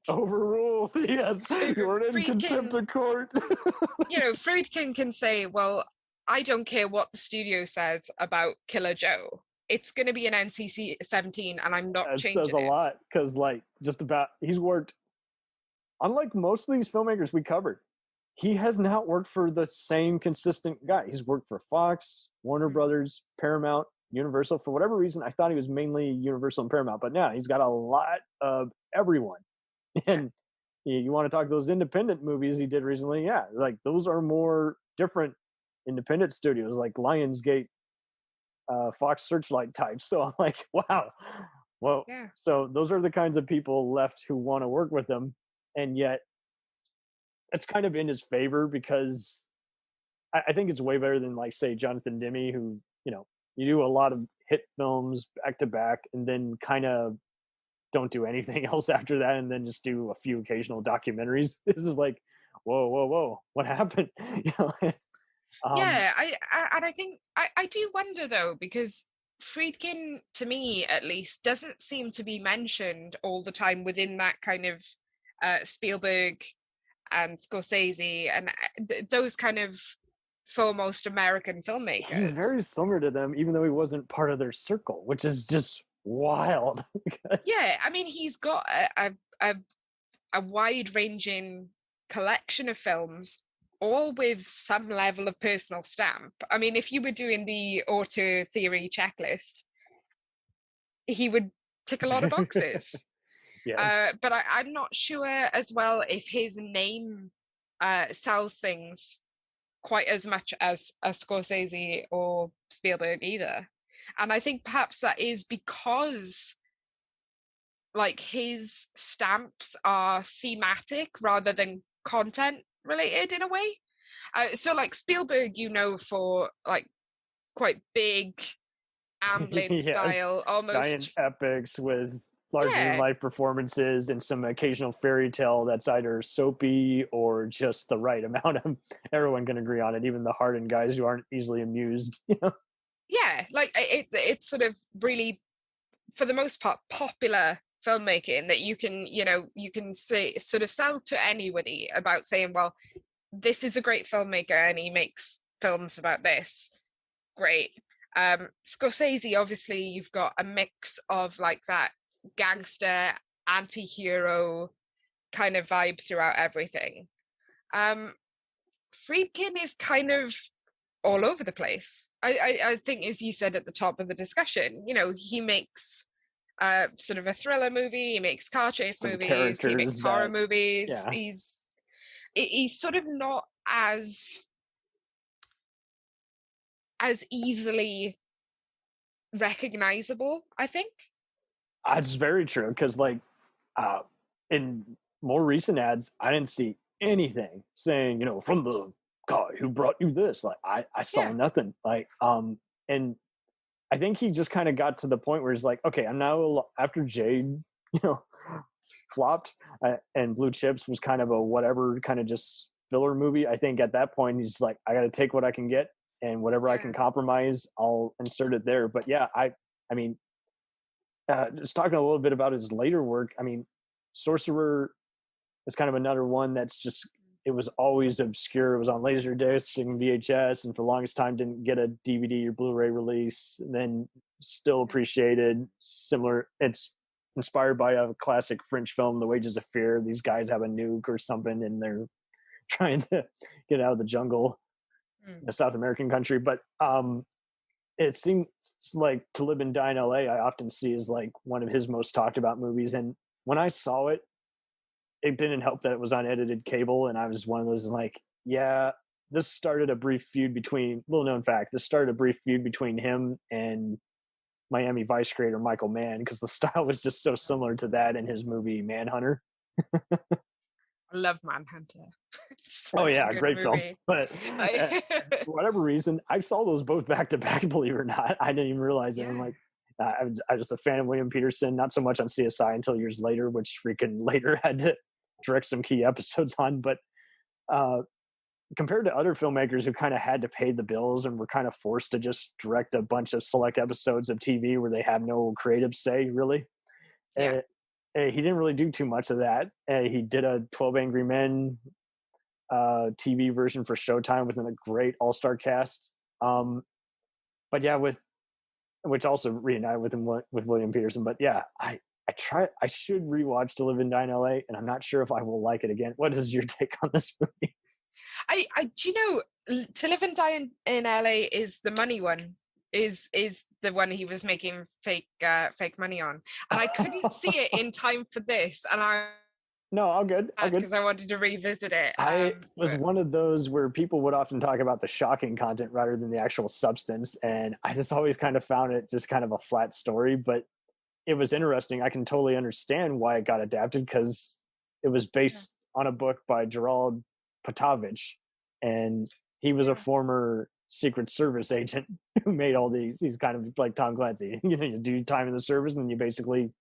overrule, yes. You're in contempt of court. Friedkin can say, well, I don't care what the studio says about Killer Joe. It's going to be an NC-17, and I'm not changing it. That says a lot, because he's worked, unlike most of these filmmakers we covered, he has not worked for the same consistent guy. He's worked for Fox, Warner Brothers, Paramount, Universal. For whatever reason, I thought he was mainly Universal and Paramount, but now he's got a lot of everyone. And you want to talk those independent movies he did recently? Yeah, like those are more different independent studios, like Lionsgate, Fox Searchlight types. So I'm like, wow, Well, Yeah. so those are the kinds of people left who want to work with him, and yet it's kind of in his favor because I think it's way better than like say Jonathan Demme, who you do a lot of hit films back to back, and then kind of don't do anything else after that, and then just do a few occasional documentaries. This is like, whoa, what happened? Yeah, I think I do wonder though, because Friedkin, to me at least, doesn't seem to be mentioned all the time within that kind of Spielberg and Scorsese and those kind of foremost American filmmakers. He's very similar to them, even though he wasn't part of their circle, which is just wild. Yeah, I mean, he's got a wide-ranging collection of films, all with some level of personal stamp. I mean, if you were doing the auteur theory checklist, he would tick a lot of boxes. Yes. But I'm not sure as well if his name sells things quite as much as a Scorsese or Spielberg either. And I think perhaps that is because like his stamps are thematic rather than content related in a way. So like Spielberg, for like quite big Amblin Yes. style, almost giant epics with larger than life performances and some occasional fairy tale that's either soapy or just the right amount of everyone can agree on it, even the hardened guys who aren't easily amused. Yeah, like it's sort of really, for the most part, popular filmmaking that you can say sort of sell to anybody about saying, well, this is a great filmmaker and he makes films about this. Great. Scorsese, obviously, you've got a mix of like that gangster anti-hero kind of vibe throughout everything. Friedkin is kind of all over the place. I think, as you said at the top of the discussion, he makes sort of a thriller movie, he makes car chase movies, he makes horror movies. Yeah. He's sort of not as easily recognizable, I think. That's very true, because like in more recent ads, I didn't see anything saying, from the guy who brought you this. Like I saw nothing. Like and I think he just kind of got to the point where he's like, okay, I'm now, after Jade, flopped, and Blue Chips was kind of a whatever, kind of just filler movie. I think at that point he's like, I got to take what I can get, and whatever I can compromise, I'll insert it there. But yeah, I mean, just talking a little bit about his later work. I mean, Sorcerer is kind of another one that's just, it was always obscure. It was on Laserdisc and VHS, and for the longest time didn't get a DVD or Blu-ray release. And then still appreciated. Similar, it's inspired by a classic French film, The Wages of Fear. These guys have a nuke or something, and they're trying to get out of the jungle, a South American country. But it seems like To Live and Die in LA, I often see as like one of his most talked about movies. And when I saw it, it didn't help that it was on edited cable, and I was one of those like, yeah, this started a brief feud between, little known fact, this started a brief feud between him and Miami Vice creator Michael Mann, because the style was just so similar to that in his movie Manhunter. I love Manhunter. Oh yeah, great movie. Film. But for whatever reason, I saw those both back to back, believe it or not. I didn't even realize it. I'm like, I was just a fan of William Peterson, not so much on CSI until years later, which freaking later had to direct some key episodes on. But compared to other filmmakers who kind of had to pay the bills and were kind of forced to just direct a bunch of select episodes of TV where they have no creative say, really, he didn't really do too much of that. He did a 12 Angry Men TV version for Showtime with a great all-star cast. But yeah, which also reunited with him with William Peterson. But yeah, I should rewatch To Live and Die in LA, and I'm not sure if I will like it again. What is your take on this movie? Do you know, To Live and Die in LA is the money one, is the one he was making fake money on, and I couldn't see it in time for this, and all good because I wanted to revisit it. I was one of those where people would often talk about the shocking content rather than the actual substance, and I just always kind of found it just kind of a flat story. But it was interesting. I can totally understand why it got adapted, because it was based on a book by Gerald Potovich, and he was a former Secret Service agent who made all these. He's kind of like Tom Clancy. You know, you do time in the service, and you basically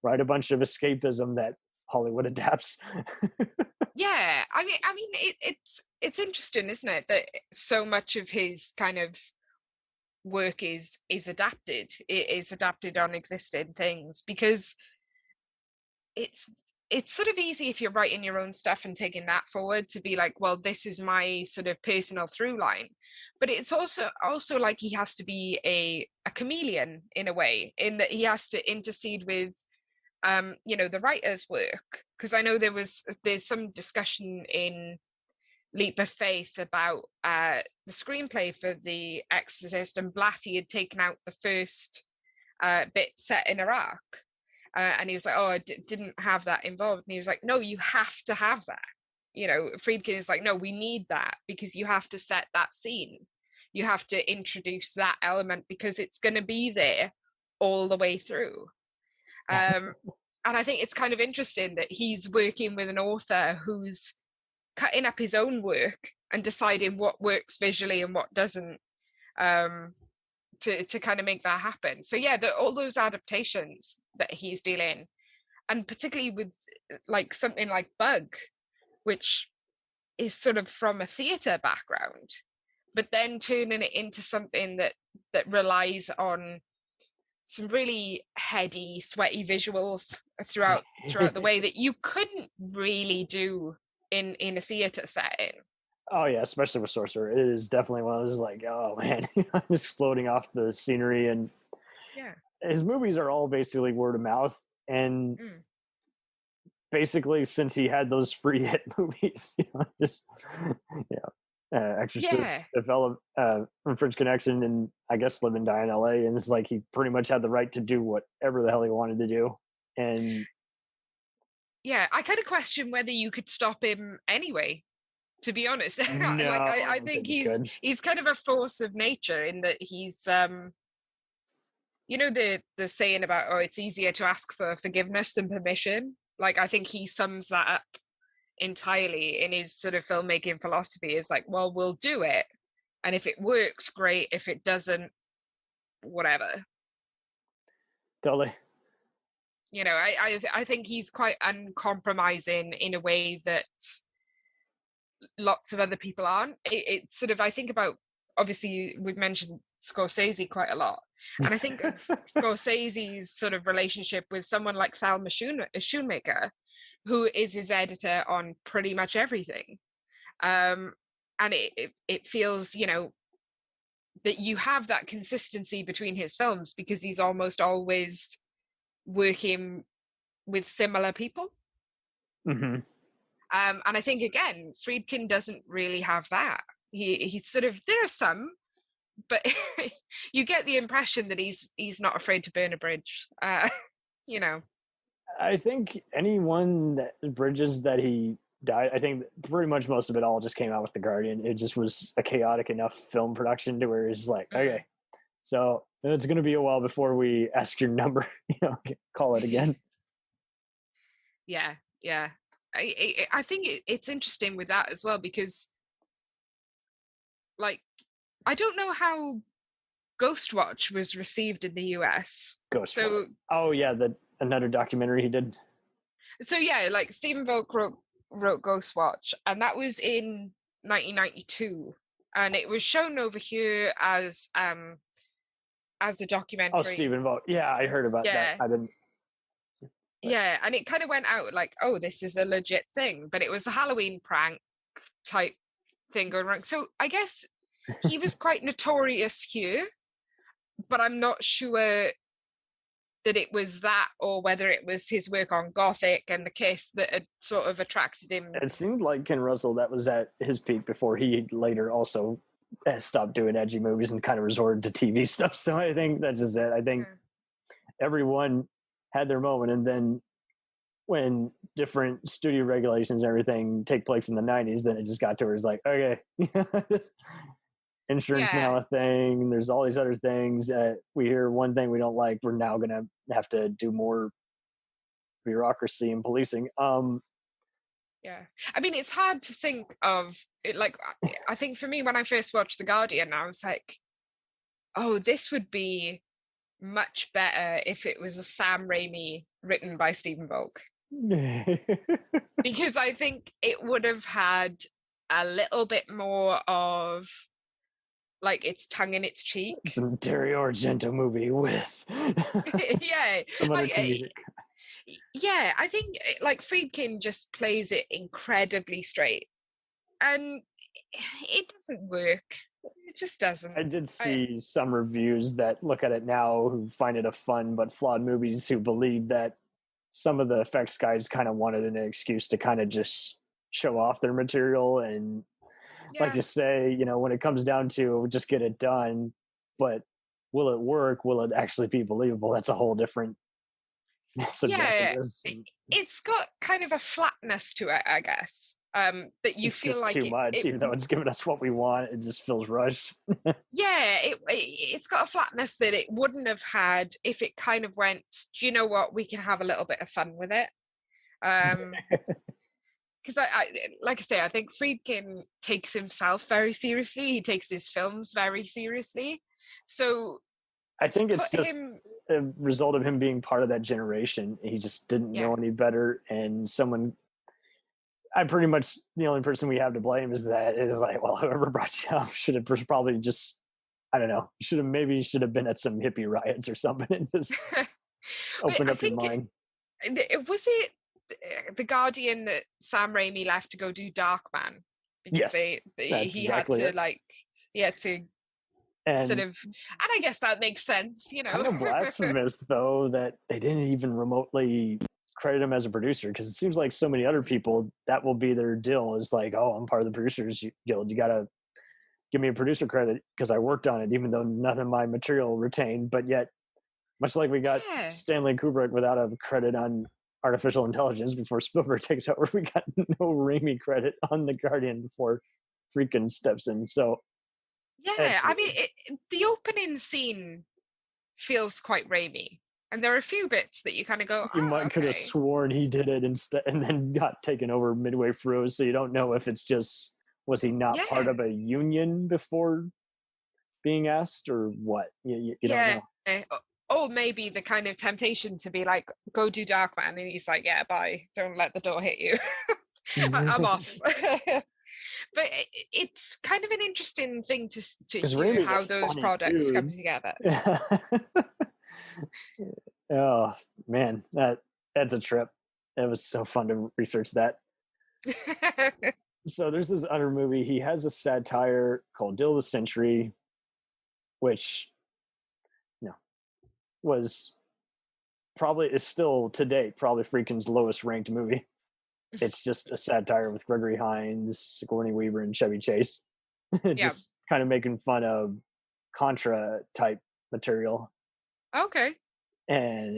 write a bunch of escapism that Hollywood adapts. Yeah, I mean, it's interesting, isn't it, that so much of his kind of work is adapted. It is adapted on existing things, because it's sort of easy if you're writing your own stuff and taking that forward to be like, well, this is my sort of personal through line. But it's also like he has to be a chameleon in a way, in that he has to intercede with the writer's work. Because I know there's some discussion in Leap of Faith about the screenplay for The Exorcist, and Blatty had taken out the first bit set in Iraq. And he was like, oh, I didn't have that involved. And he was like, no, you have to have that. You know, Friedkin is like, no, we need that, because you have to set that scene. You have to introduce that element, because it's going to be there all the way through. And I think it's kind of interesting that he's working with an author who's cutting up his own work and deciding what works visually and what doesn't, to kind of make that happen. So yeah, all those adaptations that he's dealing, and particularly with like something like Bug, which is sort of from a theatre background, but then turning it into something that relies on some really heady, sweaty visuals throughout the way that you couldn't really do in a theater setting. Oh yeah, especially with Sorcerer. It is definitely one of those like, oh man, I'm just floating off the scenery. And his movies are all basically word of mouth. And basically, since he had those free hit movies, Exorcist, developed from French Connection, and I guess Live and Die in LA, and it's like he pretty much had the right to do whatever the hell he wanted to do. And yeah, I kind of question whether you could stop him anyway, to be honest. No, I think he's kind of a force of nature, in that he's the saying about, oh, it's easier to ask for forgiveness than permission. Like, I think he sums that up entirely in his sort of filmmaking philosophy. Is like, well, we'll do it, and if it works, great. If it doesn't, whatever. Totally. You know, I think he's quite uncompromising in a way that lots of other people aren't. It's sort of, I think about, obviously we've mentioned Scorsese quite a lot, and I think of Scorsese's sort of relationship with someone like Thelma Schoonmaker, who is his editor on pretty much everything. And it feels, that you have that consistency between his films, because he's almost always working with similar people. Mm-hmm. And I think, again, Friedkin doesn't really have that. He's sort of, there are some, but you get the impression that he's not afraid to burn a bridge. I think bridges that he died, I think pretty much most of it all just came out with The Guardian. It just was a chaotic enough film production to where it's like, okay, so it's going to be a while before we ask your number, call it again. Yeah. I think it's interesting with that as well, because, like, I don't know how Ghostwatch was received in the US. Ghostwatch. Oh yeah, another documentary he did. So yeah, like Stephen Volk wrote Ghostwatch, and that was in 1992, and it was shown over here as a documentary. Oh, Stephen Volk. Yeah, I heard about that. I didn't. Yeah, and it kind of went out like, oh, this is a legit thing, but it was a Halloween prank type thing going wrong. So I guess he was quite notorious here, but I'm not sure that it was that, or whether it was his work on Gothic and The Kiss that had sort of attracted him. It seemed like Ken Russell, that was at his peak before he later also stopped doing edgy movies and kind of resorted to TV stuff. So I think that's just it. I think everyone had their moment, and then when different studio regulations and everything take place in the 90s, then it just got to where it's like, okay. insurance now a thing. There's all these other things. We hear one thing we don't like, we're now going to have to do more bureaucracy and policing. Yeah. I mean, it's hard to think of it. Like, I think for me, when I first watched The Guardian, I was like, oh, this would be much better if it was a Sam Raimi written by Stephen Volk. Because I think it would have had a little bit more of like its tongue in its cheek. It's an Dario Argento movie with yeah. Like, yeah, I think like Friedkin just plays it incredibly straight. And it doesn't work. It just doesn't. I did see some reviews that look at it now who find it a fun but flawed movie, who believe that some of the effects guys kind of wanted an excuse to kind of just show off their material and like to say, when it comes down to just get it done, but will it work? Will it actually be believable? That's a whole different subject. It's got kind of a flatness to it, I guess. That you feel like too much, even though it's giving us what we want, it just feels rushed. It's got a flatness that it wouldn't have had if it kind of went, do you know what, we can have a little bit of fun with it. Because I like I say, I think Friedkin takes himself very seriously. He takes his films very seriously. So I think it's just a result of him being part of that generation. He just didn't know any better, and pretty much the only person we have to blame is that it is like, well, whoever brought you up should have probably just, I don't know, should have been at some hippie riots or something and just open up your mind. Was it The Guardian that Sam Raimi left to go do Darkman? Because he had to and sort of, and I guess that makes sense, Kind of blasphemous though that they didn't even remotely credit him as a producer, because it seems like so many other people that will be their deal, is like, oh, I'm part of the Producers Guild, you gotta give me a producer credit because I worked on it, even though none of my material retained. But yet, much like we got Stanley Kubrick without a credit on artificial intelligence before Spielberg takes over, we got no Raimi credit on The Guardian before Friedkin steps in. So I mean, the opening scene feels quite Raimi. And there are a few bits that you kind of go, could have sworn he did it instead, and then got taken over midway through. So you don't know if it's just, was he not part of a union before being asked, or what? You don't know. Or maybe the kind of temptation to be like, go do Darkman, and he's like, yeah, bye. Don't let the door hit you. I'm off. But it's kind of an interesting thing to hear how those products come together. Oh man, that's a trip. It was so fun to research that. So there's this other movie. He has a satire called Deal of the Century, which is still to date probably Friedkin's lowest ranked movie. It's just a satire with Gregory Hines, Sigourney Weaver, and Chevy Chase. Just kind of making fun of Contra type material. Okay. And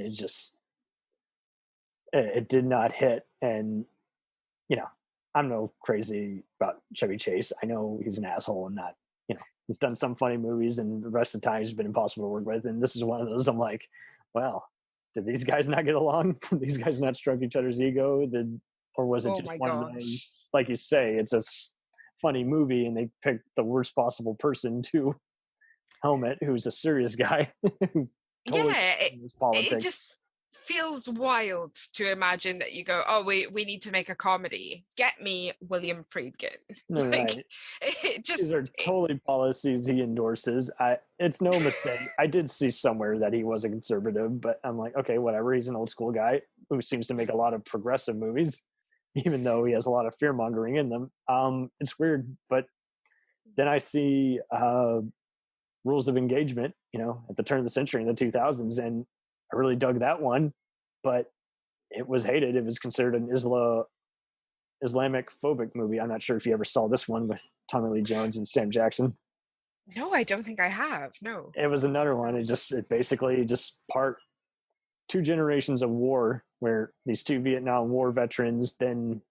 it did not hit. And, I'm no crazy about Chevy Chase. I know he's an asshole and not, he's done some funny movies, and the rest of the time he's been impossible to work with. And this is one of those I'm like, well, did these guys not get along? Did these guys not stroke each other's ego? Or was it just one of those, like you say, it's a funny movie and they picked the worst possible person to helm it, who's a serious guy. It just feels wild to imagine that you go, oh, we need to make a comedy. Get me William Friedkin. Right. These are totally policies he endorses. It's no mistake. I did see somewhere that he was a conservative, but I'm like, okay, whatever. He's an old school guy who seems to make a lot of progressive movies, even though he has a lot of fear mongering in them. It's weird, but then I see Rules of Engagement, at the turn of the century in the 2000s, and I really dug that one, but it was hated. It was considered an Islamic phobic movie. I'm not sure if you ever saw this one with Tommy Lee Jones and Sam Jackson. No, I don't think I have. No. It was another one. It basically just two generations of war, where these two Vietnam War veterans then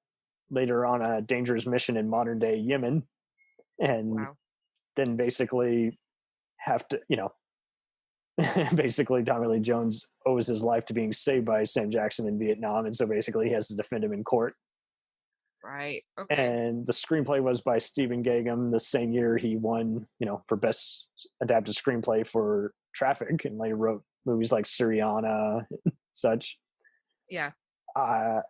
later on a dangerous mission in modern day Yemen, and then basically have to, basically Tommy Lee Jones owes his life to being saved by Sam Jackson in Vietnam, and so basically he has to defend him in court. Right. Okay. And the screenplay was by Stephen Gaghan. The same year he won, for best adapted screenplay for Traffic, and later wrote movies like Syriana and such. Yeah. I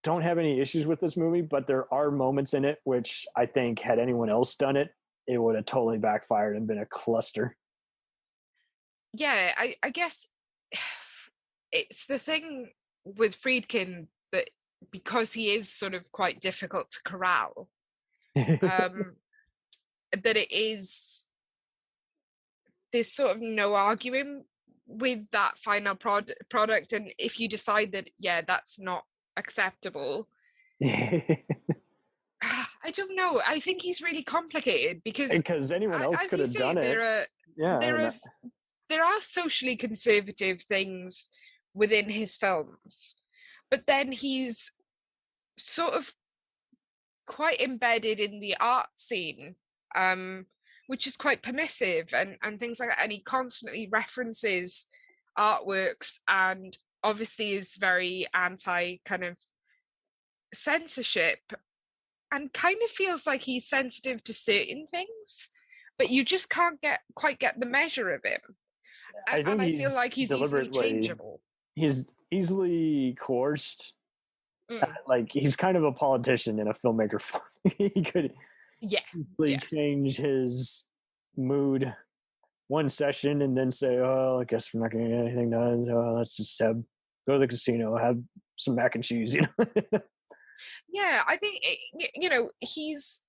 don't have any issues with this movie, but there are moments in it which I think had anyone else done it, it would have totally backfired and been a cluster. Yeah, I guess it's the thing with Friedkin that because he is sort of quite difficult to corral, that it is, there's sort of no arguing with that final product. And if you decide that, yeah, that's not acceptable, I don't know. I think he's really complicated because anyone else could have done it. There are socially conservative things within his films, but then he's sort of quite embedded in the art scene, which is quite permissive and things like that. And he constantly references artworks and obviously is very anti kind of censorship and kind of feels like he's sensitive to certain things, but you just can't quite get the measure of him. I feel like he's easily changeable. He's easily coerced. Like he's kind of a politician in a filmmaker form. He could easily change his mood one session and then say, "Oh, I guess we're not going to get anything done. So let's just go to the casino, have some mac and cheese." Yeah, I think he's.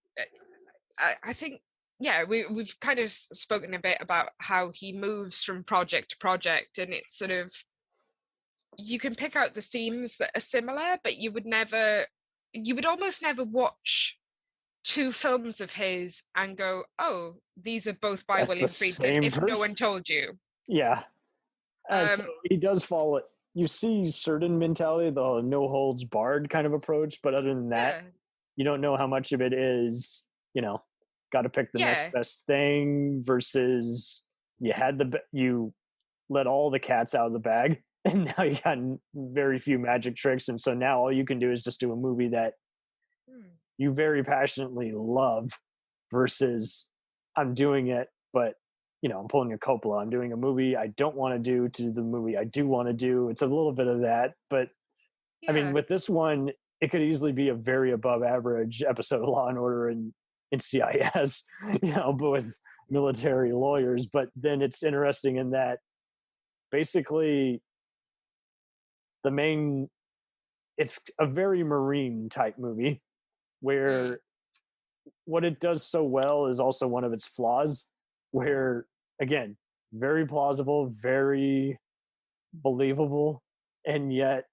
I think. Yeah, we've kind of spoken a bit about how he moves from project to project, and it's sort of, you can pick out the themes that are similar, but you would almost never watch two films of his and go, oh, these are both by William Friedkin, if no one told you. Yeah. So he does follow it. You see certain mentality, the no holds barred kind of approach, but other than that, you don't know how much of it is, got to pick the next best thing versus you let all the cats out of the bag and now you got very few magic tricks. And so now all you can do is just do a movie that you very passionately love versus I'm doing it, but I'm pulling a Coppola. I'm doing a movie I don't want to do to the movie I do want to do. It's a little bit of that, but I mean, with this one, it could easily be a very above average episode of Law and Order in CIS, but with military lawyers. But then it's interesting in that basically it's a very Marine type movie where what it does so well is also one of its flaws, where again, very plausible, very believable, and yet,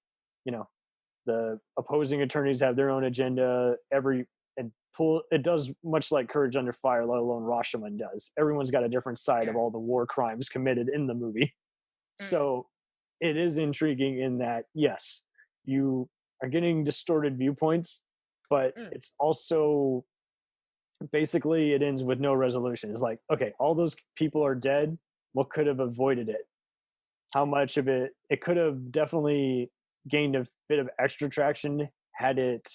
the opposing attorneys have their own agenda. It does much like Courage Under Fire, let alone Rashomon does. Everyone's got a different side of all the war crimes committed in the movie. So it is intriguing in that, yes, you are getting distorted viewpoints, but it's also basically it ends with no resolution. It's like, okay, all those people are dead. What could have avoided it? How much of it could have definitely gained a bit of extra traction had it.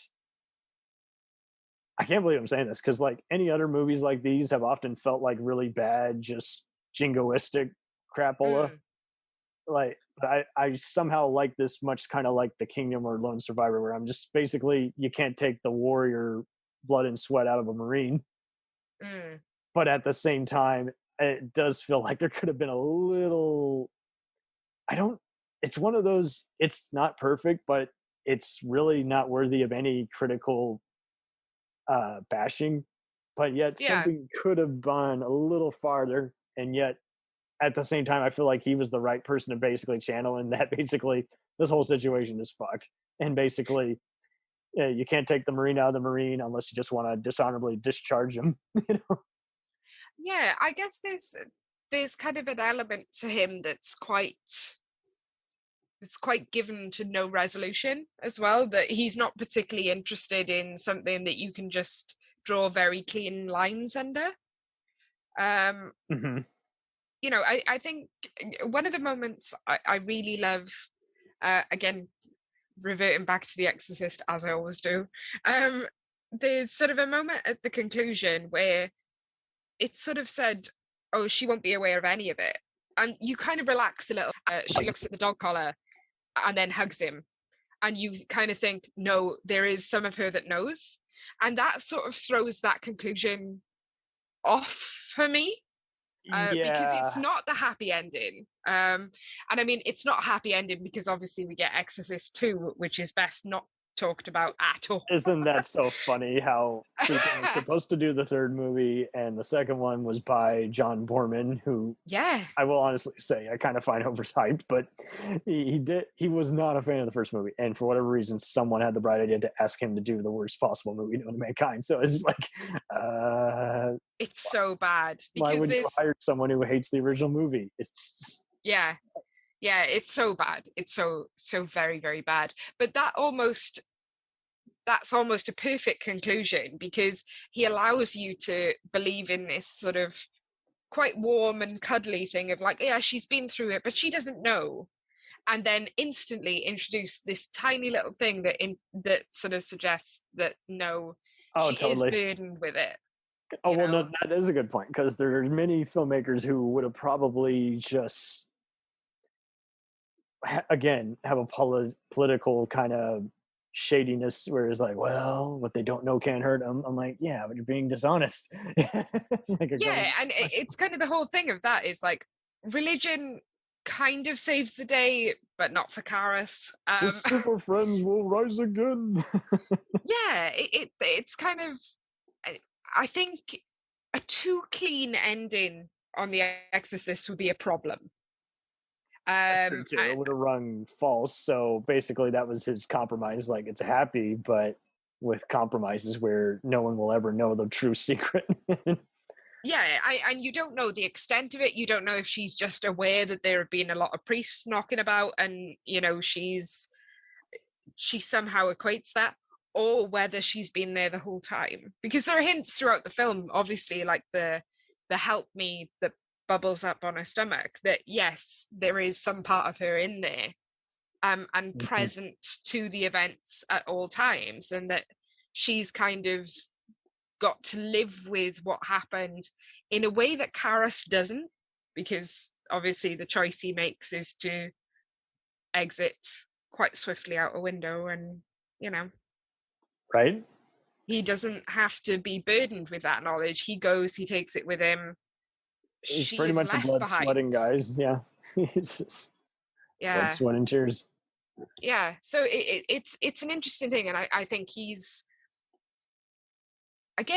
I can't believe I'm saying this because like any other movies like these have often felt like really bad, just jingoistic crapola. Like I somehow like this much kind of like The Kingdom or Lone Survivor, where I'm just basically, you can't take the warrior blood and sweat out of a Marine. But at the same time, it does feel like there could have been a little, it's one of those, it's not perfect, but it's really not worthy of any critical bashing, but yet something could have gone a little farther. And yet at the same time, I feel like he was the right person to basically channel, and that basically this whole situation is fucked. And basically, you can't take the Marine out of the Marine unless you just want to dishonorably discharge him. Yeah, I guess there's kind of an element to him that's quite given to no resolution as well, that he's not particularly interested in something that you can just draw very clean lines under. Mm-hmm. You know, I think one of the moments I really love, again, reverting back to The Exorcist, as I always do, there's sort of a moment at the conclusion where it's sort of said, oh, she won't be aware of any of it. And you kind of relax a little. She looks at the dog collar and then hugs him. And you kind of think, no, there is some of her that knows. And that sort of throws that conclusion off for me. Because it's not the happy ending. And I mean, it's not a happy ending because obviously we get Exorcist 2, which is best not talked about at all. Isn't that so funny how Friedkin was supposed to do the third movie and the second one was by John Borman, who I will honestly say I kind of find overhyped, but he was not a fan of the first movie, and for whatever reason someone had the bright idea to ask him to do the worst possible movie known to mankind. So it's like it's so bad because why would you hire someone who hates the original movie? It's just... yeah, it's so bad. It's so very, very bad. But that's almost a perfect conclusion because he allows you to believe in this sort of quite warm and cuddly thing of like, yeah, she's been through it, but she doesn't know. And then instantly introduce this tiny little thing that sort of suggests that no, she is burdened with it. Oh, well, no, that is a good point because there are many filmmakers who would have probably just again have a political kind of shadiness where it's like, well, what they don't know can't hurt them. I'm like, yeah, but you're being dishonest. And it's kind of the whole thing of that is like religion kind of saves the day, but not for Karis. The super friends will rise again. It's kind of, I think a too clean ending on The Exorcist would be a problem. It would have rung false. So basically that was his compromise. Like, it's happy, but with compromises where no one will ever know the true secret. And you don't know the extent of it. You don't know if she's just aware that there have been a lot of priests knocking about and, she somehow equates that, or whether she's been there the whole time. Because there are hints throughout the film, obviously, like the help me that bubbles up on her stomach, that yes, there is some part of her in there and present to the events at all times, and that she's kind of got to live with what happened in a way that Karis doesn't, because obviously the choice he makes is to exit quite swiftly out a window, and right, he doesn't have to be burdened with that knowledge. He goes, he takes it with him. He's pretty much a blood sweating guys. It's just blood, sweat, and tears. So it's an interesting thing, and I think he's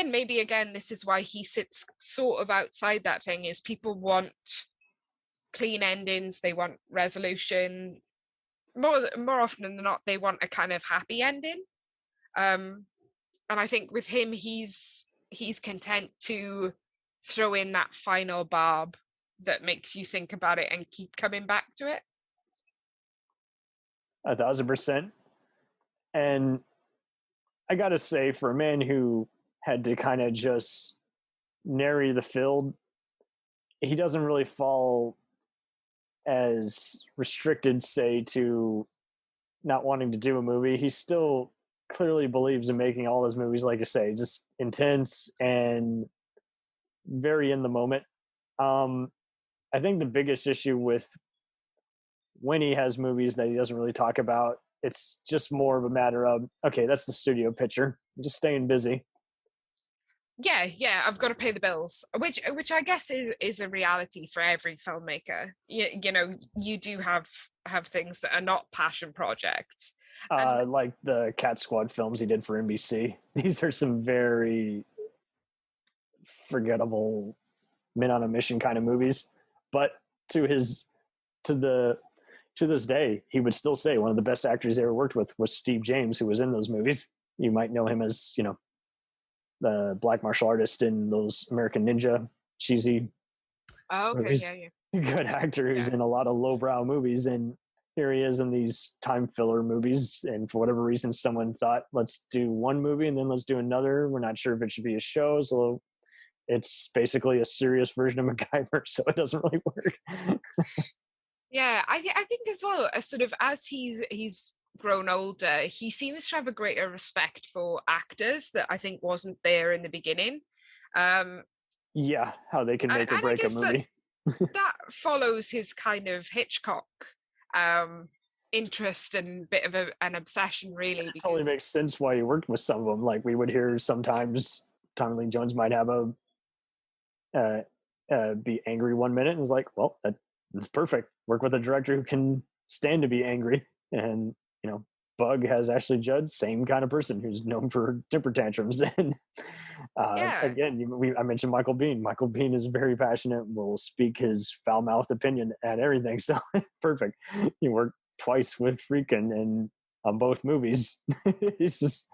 maybe this is why he sits sort of outside that thing, is people want clean endings, they want resolution. More often than not, they want a kind of happy ending. And I think with him, he's content to throw in that final barb that makes you think about it and keep coming back to it. 1,000%. And I gotta say, for a man who had to kind of just nary the field, he doesn't really fall as restricted, say, to not wanting to do a movie. He still clearly believes in making all his movies, like I say, just intense and very in the moment. I think the biggest issue with when he has movies that he doesn't really talk about, it's just more of a matter of, okay, that's the studio picture, I'm just staying busy. I've got to pay the bills, which I guess is a reality for every filmmaker. You do have things that are not passion projects, like the Cat Squad films he did for NBC. These are some very forgettable men on a mission kind of movies, but to this day he would still say one of the best actors he ever worked with was Steve James, who was in those movies. You might know him as the black martial artist in those American Ninja cheesy movies. Good actor who's in a lot of lowbrow movies, and here he is in these time filler movies, and for whatever reason, someone thought, let's do one movie and then let's do another. We're not sure if it should be a show, so it's basically a serious version of MacGyver, so it doesn't really work. Yeah, I think as well, sort of as he's grown older, he seems to have a greater respect for actors that I think wasn't there in the beginning. Yeah, how they can make or break a movie. That follows his kind of Hitchcock interest and bit of an obsession, really. It totally makes sense why he worked with some of them. Like, we would hear sometimes Tommy Lee Jones might have be angry 1 minute, and it's like, well, that's perfect. Work with a director who can stand to be angry. And Bug has Ashley Judd, same kind of person who's known for temper tantrums. And again, I mentioned Michael Biehn. Michael Biehn is very passionate, will speak his foul-mouthed opinion at everything. So perfect. He worked twice with Friedkin and on both movies. It's just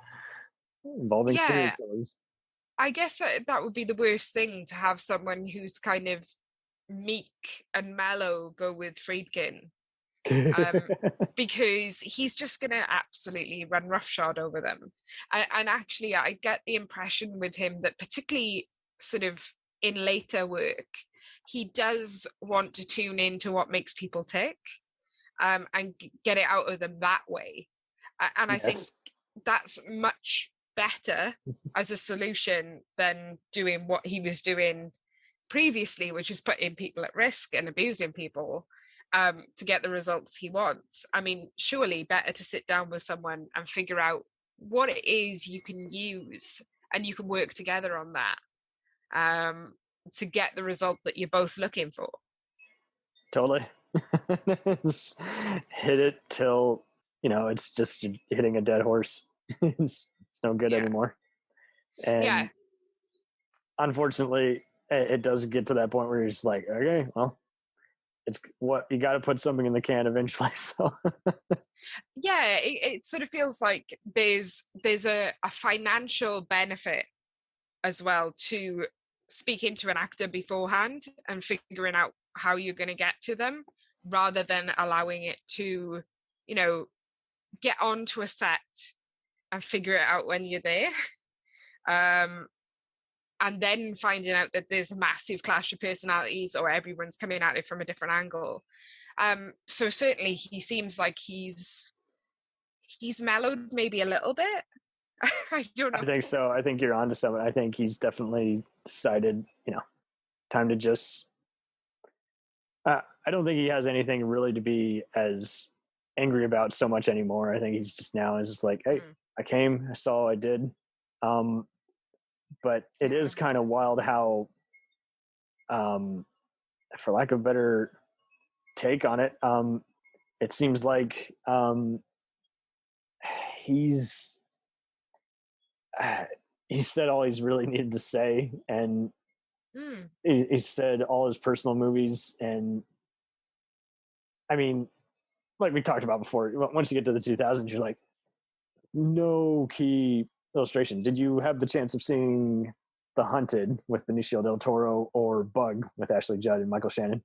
involving serial killers. I guess that would be the worst thing, to have someone who's kind of meek and mellow go with Friedkin. Because he's just going to absolutely run roughshod over them. And actually, I get the impression with him that, particularly sort of in later work, he does want to tune into what makes people tick, and get it out of them that way. And I think that's much better as a solution than doing what he was doing previously, which is putting people at risk and abusing people to get the results he wants. I mean, surely better to sit down with someone and figure out what it is you can use, and you can work together on that to get the result that you're both looking for. Totally. Hit it till it's just hitting a dead horse. It's no good anymore. And unfortunately, it does get to that point where you're just like, okay, well, it's what you got to put something in the can eventually. So it sort of feels like there's a financial benefit as well to speaking to an actor beforehand and figuring out how you're going to get to them, rather than allowing it to get onto a set and figure it out when you're there. And then finding out that there's a massive clash of personalities, or everyone's coming at it from a different angle. So certainly he seems like he's mellowed maybe a little bit. I don't know. I think so. I think you're onto something. I think he's definitely decided, time to just... I don't think he has anything really to be as angry about so much anymore. I think he's just like, hey, I came, I saw, I did. But it is kind of wild how, for lack of a better take on it, it seems like he said all he's really needed to say, and he said all his personal movies. And I mean, like we talked about before, once you get to the 2000s, you're like, no key illustration. Did you have the chance of seeing The Hunted with Benicio del Toro, or Bug with Ashley Judd and Michael Shannon?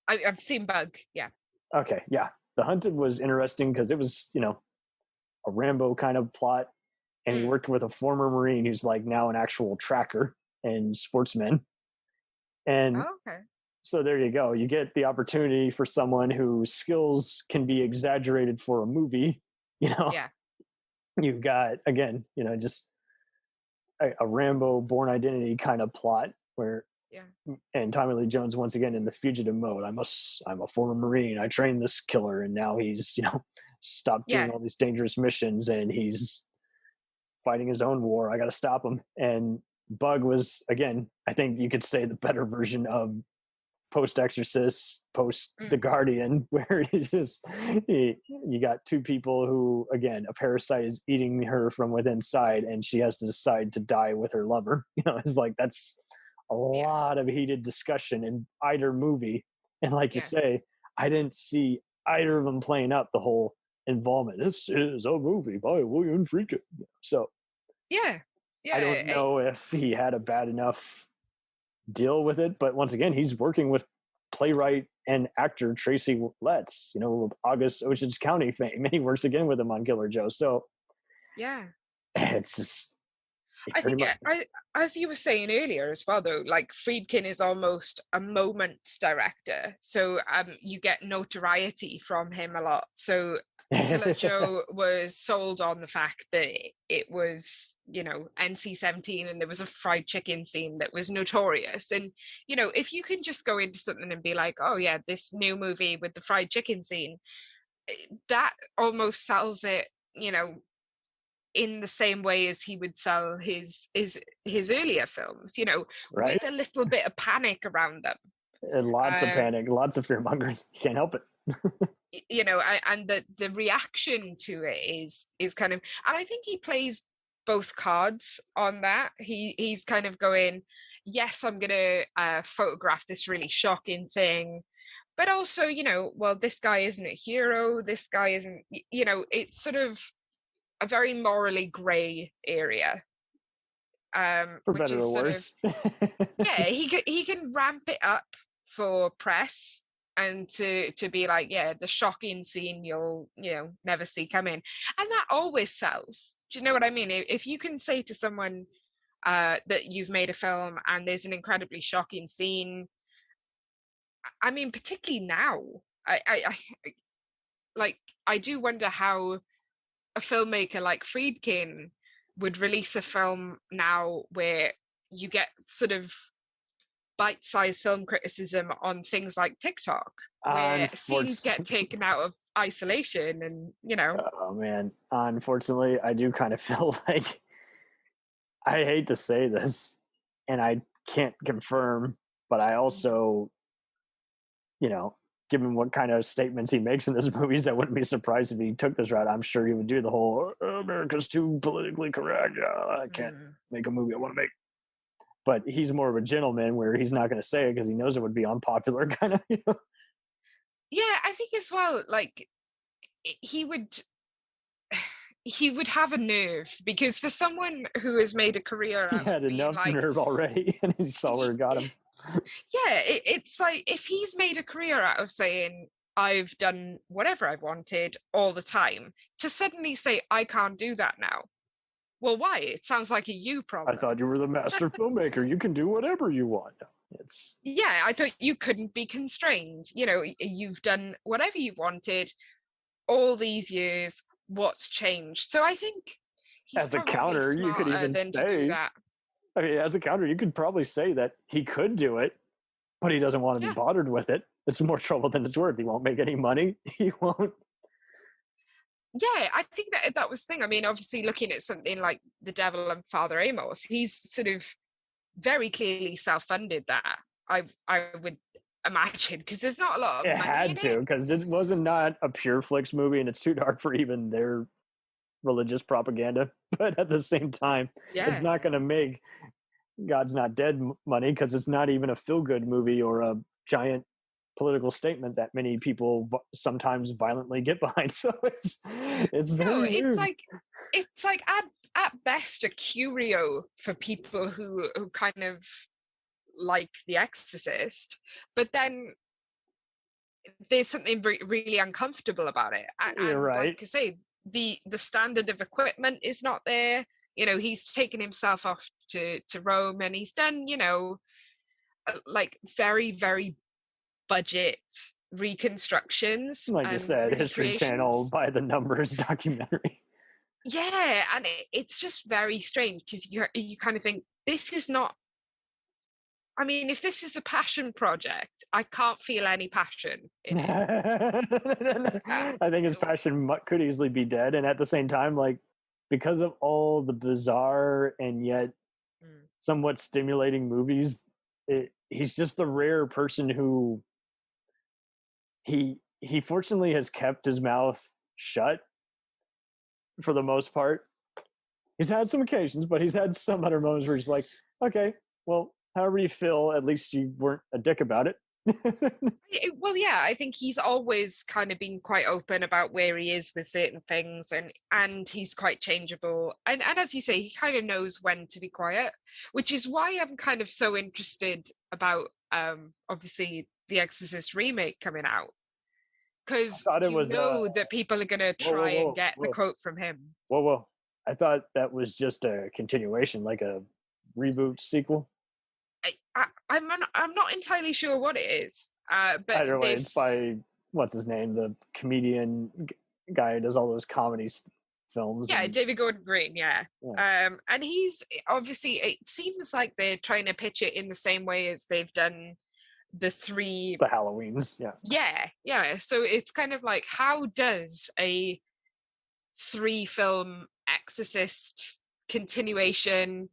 I've seen Bug, yeah. Okay, yeah. The Hunted was interesting because it was, a Rambo kind of plot, and he worked with a former Marine who's like now an actual tracker and sportsman. And so there you go. You get the opportunity for someone whose skills can be exaggerated for a movie, You've got, again, just a Rambo Born Identity kind of plot where, and Tommy Lee Jones, once again, in the fugitive mode. I'm a former Marine. I trained this killer, and now he's, stopped doing all these dangerous missions, and he's fighting his own war. I got to stop him. And Bug was, again, I think you could say the better version of post-Exorcist, post-The Guardian, where it is just, you got two people who, again, a parasite is eating her from within inside, and she has to decide to die with her lover. It's like, that's a lot of heated discussion in either movie. And like you say, I didn't see either of them playing up the whole involvement. This is a movie by William Friedkin. So I don't know if he had a bad enough deal with it, but once again, he's working with playwright and actor Tracy Letts, of August Oceans County fame, and he works again with him on Killer Joe. So yeah, it's just. I think as you were saying earlier as well, though, like Friedkin is almost a moments director, so you get notoriety from him a lot. So Killer Joe was sold on the fact that it was, NC-17, and there was a fried chicken scene that was notorious. And, if you can just go into something and be like, oh yeah, this new movie with the fried chicken scene, that almost sells it, in the same way as he would sell his earlier films, right? With a little bit of panic around them. And lots of panic, lots of fear mongering. You can't help it. And the reaction to it is kind of, and I think he plays both cards on that. He's kind of going, yes, I'm gonna photograph this really shocking thing, but also, well, this guy isn't a hero, this guy isn't, it's sort of a very morally gray area, for better or worse. Yeah, he can ramp it up for press and to be like, yeah, the shocking scene you'll never see coming, and that always sells. Do you know what I mean? If you can say to someone that you've made a film and there's an incredibly shocking scene, I mean, particularly now, I do wonder how a filmmaker like Friedkin would release a film now where you get sort of bite-sized film criticism on things like TikTok, where scenes get taken out of isolation, and Oh man, unfortunately, I do kind of feel like, I hate to say this, and I can't confirm, but I also, given what kind of statements he makes in this movies, I wouldn't be surprised if he took this route. I'm sure he would do the whole America's too politically correct. I can't make a movie I want to make. But he's more of a gentleman where he's not going to say it because he knows it would be unpopular, kind of. Yeah, I think as well, like he would have a nerve, because for someone who has made a career, he had enough nerve already, and he saw where it got him. Yeah, it's like, if he's made a career out of saying I've done whatever I've wanted all the time, to suddenly say I can't do that now. Well, why? It sounds like a you problem. I thought you were the master filmmaker. You can do whatever you want. Yeah, I thought you couldn't be constrained. You've done whatever you wanted all these years. What's changed? So I think he's as a counter, you could even say that. I mean, as a counter, you could probably say that he could do it, but he doesn't want to be bothered with it. It's more trouble than it's worth. He won't make any money. He won't. Yeah, I think that was the thing. I mean, obviously, looking at something like The Devil and Father Amos, he's sort of very clearly self-funded that, I would imagine, because there's not a lot of it money had in to, because it wasn't not a pure flicks movie, and it's too dark for even their religious propaganda. But at the same time, it's not going to make God's Not Dead money, because it's not even a feel-good movie or a giant political statement that many people sometimes violently get behind. So it's very weird. It's like at best a curio for people who kind of like The Exorcist, but then there's something really uncomfortable about it. And You're right. Like I say, the standard of equipment is not there. He's taken himself off to Rome, and he's done like very, very budget reconstructions, like you said, History Channel by the numbers documentary. Yeah, and it's just very strange, because you kind of think, this is not, I mean, if this is a passion project, I can't feel any passion in it. I think his passion could easily be dead, and at the same time, like, because of all the bizarre and yet somewhat stimulating movies, he's just the rare person who he fortunately has kept his mouth shut for the most part. He's had some occasions, but he's had some other moments where he's like, okay, well, however you feel, at least you weren't a dick about it. Well, yeah, I think he's always kind of been quite open about where he is with certain things, and he's quite changeable. And as you say, he kind of knows when to be quiet, which is why I'm kind of so interested about obviously the Exorcist remake coming out, because you know that people are going to try and get the quote from him. Whoa. I thought that was just a continuation, like a reboot sequel. I'm not entirely sure what it is. But either way, it's by, what's his name, the comedian guy who does all those comedy films. Yeah, David Gordon Green, yeah. And he's obviously, it seems like they're trying to pitch it in the same way as they've done the Halloweens, yeah. So it's kind of like, how does a 3-film Exorcist continuation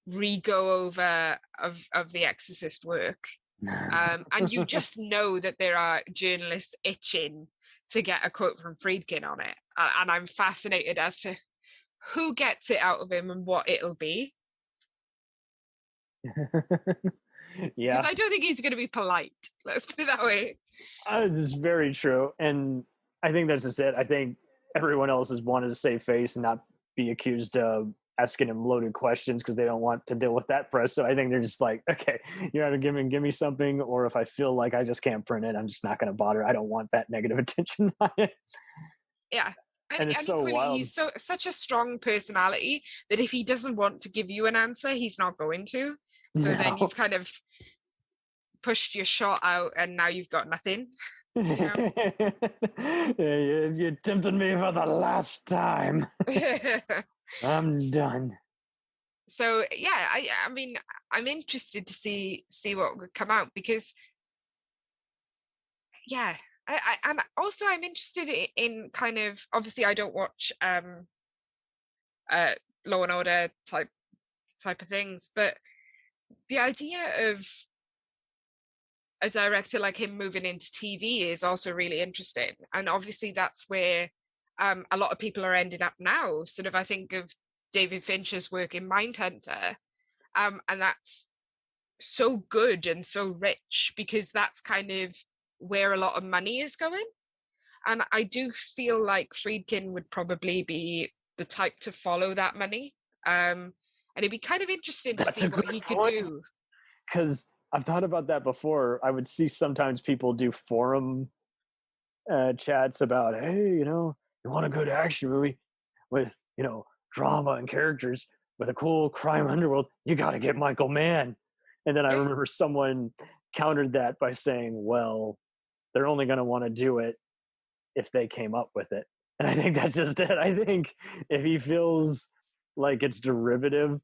re-go over of the Exorcist work? And you just know that there are journalists itching to get a quote from Friedkin on it, and I'm fascinated as to who gets it out of him and what it'll be. Yeah, because I don't think he's going to be polite, let's put it that way. This is very true, and I think that's just it. I think everyone else has wanted to save face and not be accused of asking him loaded questions because they don't want to deal with that press. So I think they're just like, okay, you either give me something, or if I feel like I just can't print it, I'm just not going to bother. I don't want that negative attention on it. Yeah. And it's so wild. He's such a strong personality that if he doesn't want to give you an answer, he's not going to. So then you've kind of pushed your shot out and now you've got nothing. You know? You tempted me for the last time. I'm done. So yeah, I mean, I'm interested to see what would come out, because and also I'm interested in kind of, obviously I don't watch Law and Order type of things, but the idea of a director like him moving into TV is also really interesting. And obviously that's where a lot of people are ending up now. Sort of, I think of David Fincher's work in Mindhunter, and that's so good and so rich because that's kind of where a lot of money is going. And I do feel like Friedkin would probably be the type to follow that money. And it'd be kind of interesting to see what he could do. Because I've thought about that before. I would see sometimes people do forum chats about, hey, you want a good action movie with, drama and characters with a cool crime underworld, you got to get Michael Mann. And then I remember someone countered that by saying, well, they're only going to want to do it if they came up with it. And I think that's just it. I think if he feels like it's derivative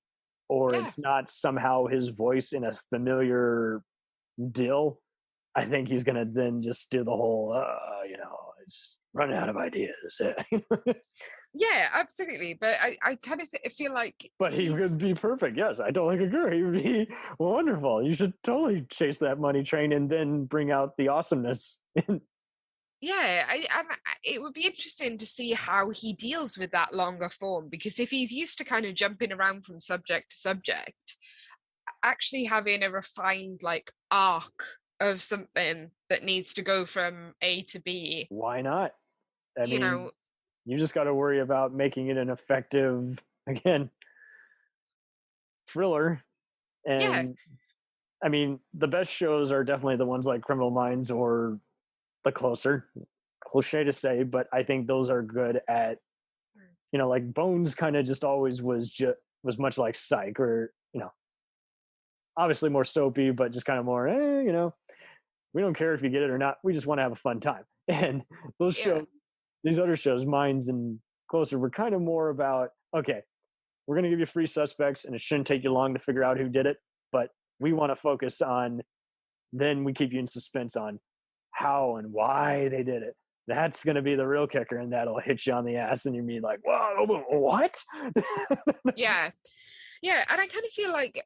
or it's not somehow his voice in a familiar deal, I think he's going to then just do the whole, it's running out of ideas. Yeah, absolutely. But I kind of feel like... But he would be perfect. Yes, I totally agree. He would be wonderful. You should totally chase that money train and then bring out the awesomeness. Yeah, and it would be interesting to see how he deals with that longer form, because if he's used to kind of jumping around from subject to subject, actually having a refined arc of something that needs to go from A to B. Why not? I mean, you just got to worry about making it an effective, again, thriller. And I mean, the best shows are definitely the ones like Criminal Minds or The Closer. Cliche to say, but I think those are good at, like Bones kind of just always was much like Psych, or, obviously more soapy, but just kind of more, we don't care if you get it or not. We just want to have a fun time. And those shows, these other shows, Minds and Closer, were kind of more about, okay, we're going to give you free suspects and it shouldn't take you long to figure out who did it, but we want to focus on, then we keep you in suspense on how and why they did it. That's going to be the real kicker, and that'll hit you on the ass and you'll be like, whoa, what? Yeah, and I kind of feel like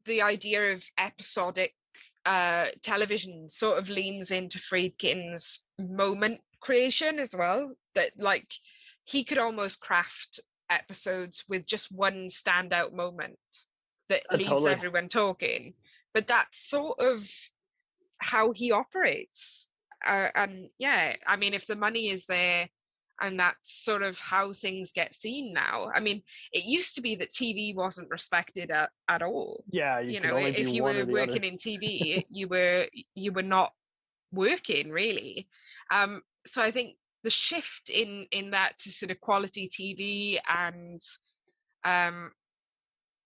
the idea of episodic television sort of leans into Friedkin's moment creation as well, that he could almost craft episodes with just one standout moment that leaves everyone talking, but that's sort of how he operates. And I mean, if the money is there And that's sort of how things get seen now. I mean, it used to be that TV wasn't respected at all. Yeah, you could only be if you one were or the other. working in TV, you were not working really. So I think the shift in that to sort of quality TV and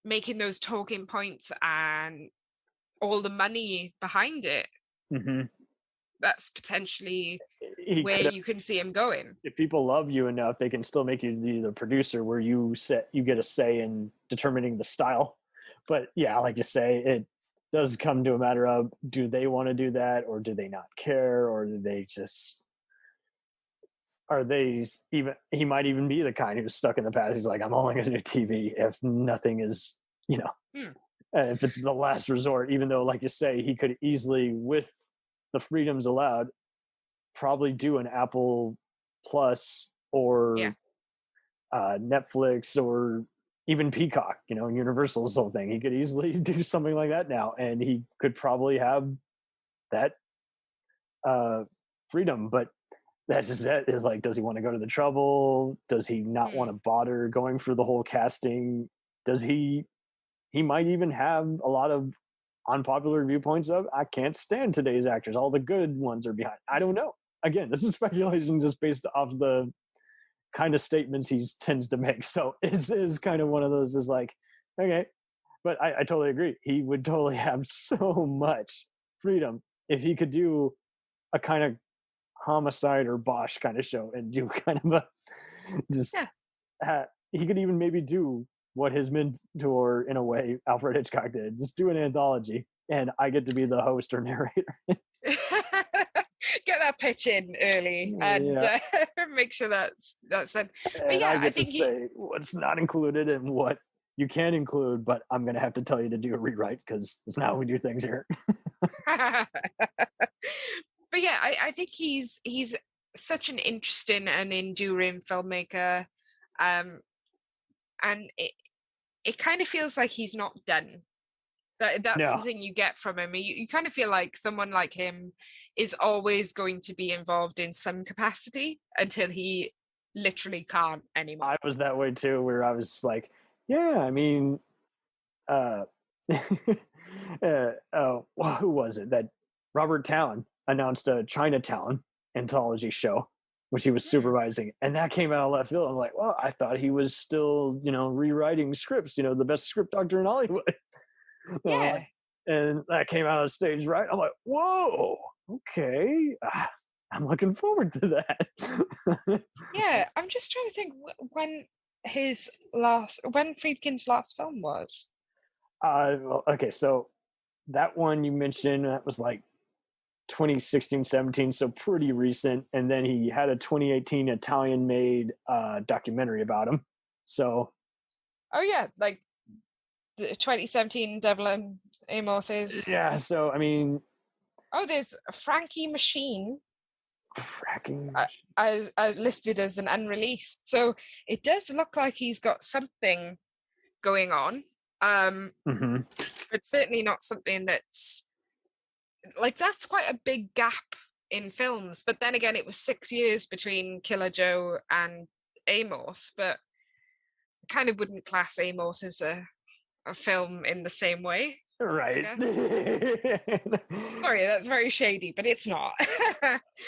making those talking points and all the money behind it, that's potentially where you can see him going. If people love you enough, they can still make you the producer, where you get a say in determining the style. But yeah, like you say, it does come to a matter of, do they want to do that, or do they not care, or do they just, he might even be the kind who's stuck in the past. He's like, I'm only going to do TV if nothing is, if it's the last resort, even though, like you say, he could easily, with the freedoms allowed, probably do an Apple Plus or Netflix or even Peacock, Universal's whole thing. He could easily do something like that now, and he could probably have that freedom. But that's just it, is like, does he want to go to the trouble? Does he not want to bother going through the whole casting? Does he might even have a lot of unpopular viewpoints of, I can't stand today's actors, all the good ones are behind. I don't know. Again, this is speculation just based off the kind of statements he tends to make. So it's kind of one of those, is like, okay. But I totally agree. He would totally have so much freedom if he could do a kind of Homicide or Bosch kind of show and do kind of he could even maybe do what his mentor, in a way, Alfred Hitchcock did. Just do an anthology, and I get to be the host or narrator. Get that pitch in early and make sure that's done. But yeah, I think say what's not included and what you can include, but I'm going to have to tell you to do a rewrite, because it's not how we do things here. But yeah, I think he's such an interesting and enduring filmmaker, and it kind of feels like he's not done. That's the thing you get from him. You kind of feel like someone like him is always going to be involved in some capacity until he literally can't anymore. I was that way too, where I was like, yeah, I mean, who was it that Robert Towne announced a Chinatown anthology show, which he was supervising, and that came out of left field. I'm like, well, I thought he was still, rewriting scripts, the best script doctor in Hollywood. Yeah. And that came out on stage, right? I'm like, whoa, okay. I'm looking forward to that. Yeah, I'm just trying to think when Friedkin's last film was. Okay, so that one you mentioned, that was like 2016, 17, so pretty recent. And then he had a 2018 Italian-made documentary about him. So. Oh yeah, like the 2017 Devil and Amorth is. Yeah, so I mean. Oh, there's a Frankie Machine. Fracking. As listed as an unreleased, so it does look like he's got something going on. But certainly not something that's like, that's quite a big gap in films. But then again, it was 6 years between Killer Joe and Amorth, but I kind of wouldn't class Amorth as a film in the same way. Right. Sorry, that's very shady, but it's not.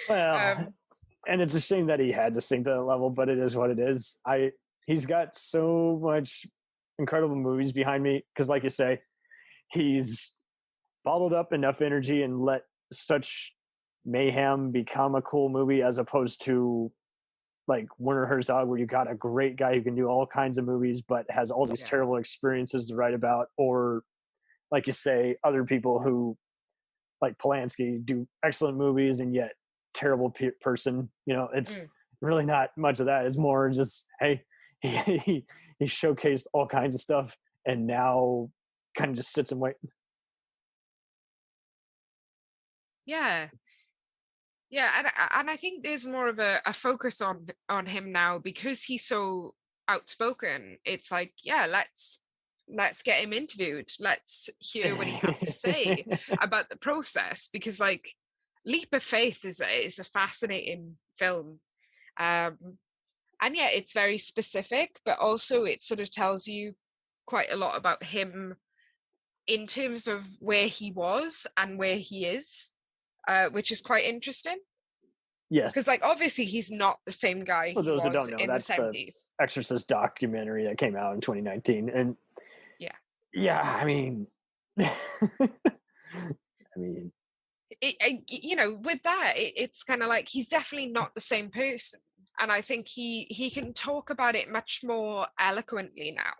Well, and it's a shame that he had to sink to that level, but it is what it is. He's got so much incredible movies behind me, because like you say, he's bottled up enough energy and let such mayhem become a cool movie, as opposed to like Werner Herzog, where you got a great guy who can do all kinds of movies but has all these terrible experiences to write about, or like you say, other people who, like Polanski, do excellent movies and yet terrible person. It's really not much of that. It's more just, hey, he showcased all kinds of stuff and now kind of just sits and waits. Yeah, and I think there's more of a focus on him now, because he's so outspoken. It's like, yeah, let's get him interviewed. Let's hear what he has to say about the process, because like Leap of Faith is a fascinating film. And yeah, it's very specific, but also it sort of tells you quite a lot about him in terms of where he was and where he is, which is quite interesting. Yes. Because, like, obviously he's not the same guy For he those who was don't know, in the that's the 70s. Exorcist documentary that came out in 2019. And yeah, I mean, you know, with that, it's kind of like he's definitely not the same person. And I think he can talk about it much more eloquently now,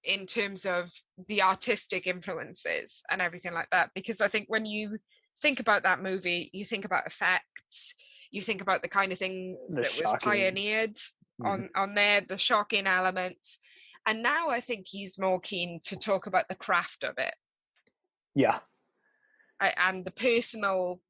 in terms of the artistic influences and everything like that. Because I think when you think about that movie, you think about effects, you think about the kind of thing that was pioneered on there, the shocking elements. And now I think he's more keen to talk about the craft of it. Yeah. And the personal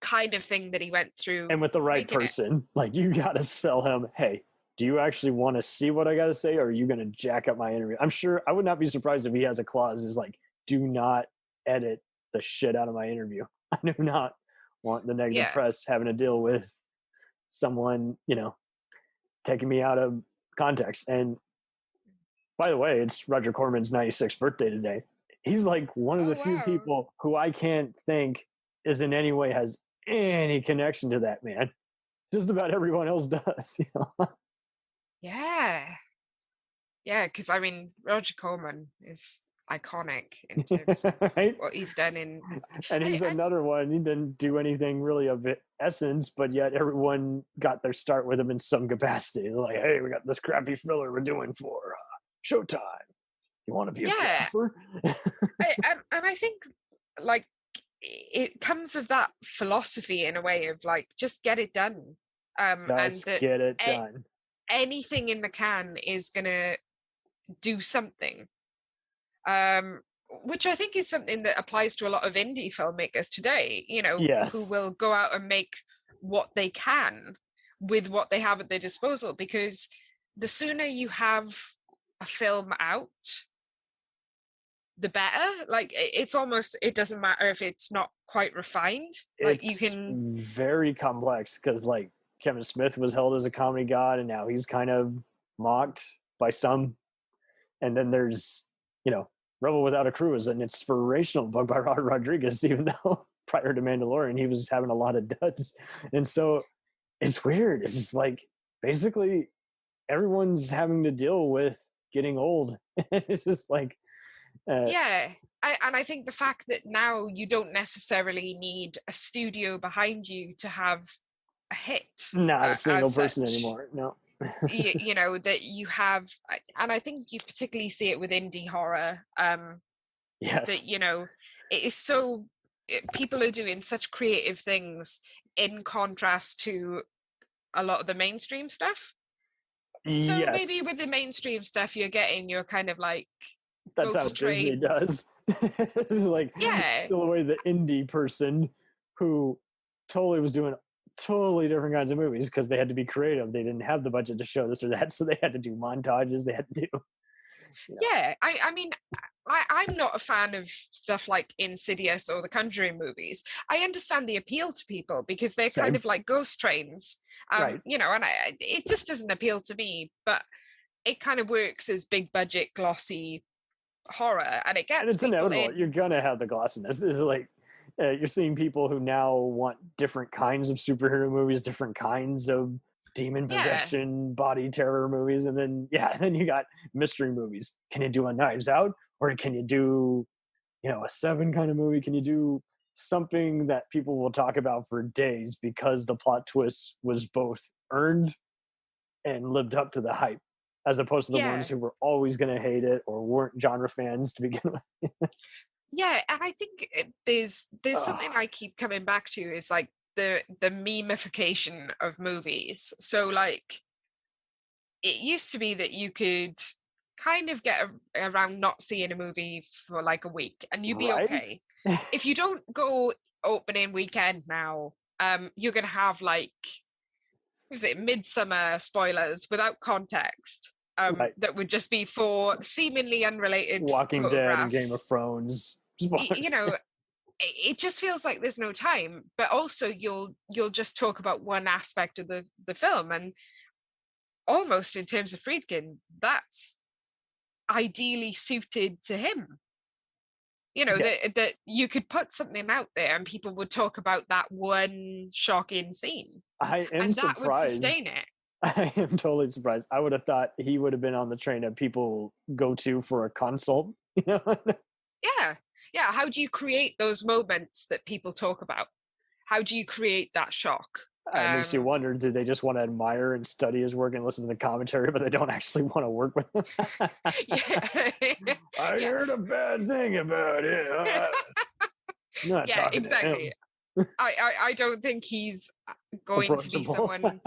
kind of thing that he went through. And with the right person, like, you got to sell him, hey, do you actually want to see what I got to say, or are you going to jack up my interview? I'm sure I would not be surprised if he has a clause is like, do not edit the shit out of my interview. I do not want the negative press having to deal with someone, you know, taking me out of context. And by the way, it's Roger Corman's 96th birthday today. He's like one of the few people who I can't think is in any way has any connection to that man. Just about everyone else does, you know? Yeah, because I mean, Roger Corman is iconic in terms of what he's done in. And he's another one. He didn't do anything really of essence, but yet everyone got their start with him in some capacity. They're like, hey, we got this crappy thriller we're doing for Showtime. You want to be a photographer? And I think, like, it comes of that philosophy in a way of like, just get it done. Just get it done. Anything in the can is gonna do something. Which I think is something that applies to a lot of indie filmmakers today, you know, who will go out and make what they can with what they have at their disposal, because the sooner you have a film out, the better. Like, it's almost, it doesn't matter if it's not quite refined. Like, you can very complex, because like Kevin Smith was held as a comedy god, and now he's kind of mocked by some. And then there's, you know, Rebel Without a Crew is an inspirational book by Robert Rodriguez, even though prior to Mandalorian he was having a lot of duds. And so it's weird. It's just like basically everyone's having to deal with getting old. It's just like and I think the fact that now you don't necessarily need a studio behind you to have a hit. Not a single person anymore. No. you know, that you have, and I think you particularly see it with indie horror. That, you know, it is so, people are doing such creative things in contrast to a lot of the mainstream stuff. So maybe with the mainstream stuff you're kind of like, that's how Disney does. Like, the way the indie person who totally was doing totally different kinds of movies because they had to be creative. They didn't have the budget to show this or that, so they had to do montages. They had to do. You know. I mean, I'm not a fan of stuff like Insidious or the Conjuring movies. I understand the appeal to people because they're kind of like ghost trains, you know, and it just doesn't appeal to me. But it kind of works as big budget, glossy horror, and it gets. And it's inevitable. You're gonna have the glossiness. It's like you're seeing people who now want different kinds of superhero movies, different kinds of demon possession, body terror movies, and then then you got mystery movies. Can you do a Knives Out, or can you do, you know, a Seven kind of movie? Can you do something that people will talk about for days because the plot twist was both earned and lived up to the hype, as opposed to the ones who were always going to hate it or weren't genre fans to begin with. And I think there's something I keep coming back to is like the memification of movies. So like, it used to be that you could kind of get around not seeing a movie for like a week and you'd be okay. If you don't go opening weekend now, you're gonna have like, was it Midsummer spoilers without context, that would just be for seemingly unrelated Walking Dead and Game of Thrones. You know, it just feels like there's no time. But also you'll just talk about one aspect of the film, and almost in terms of Friedkin, that's ideally suited to him. You know, that you could put something out there and people would talk about that one shocking scene. I am and surprised. That would sustain it. I am totally surprised. I would have thought he would have been on the train that people go to for a consult. You know? Yeah. How do you create those moments that people talk about? How do you create that shock? It makes you wonder, do they just want to admire and study his work and listen to the commentary, but they don't actually want to work with him? I heard a bad thing about it. Yeah, exactly. I don't think he's going to be someone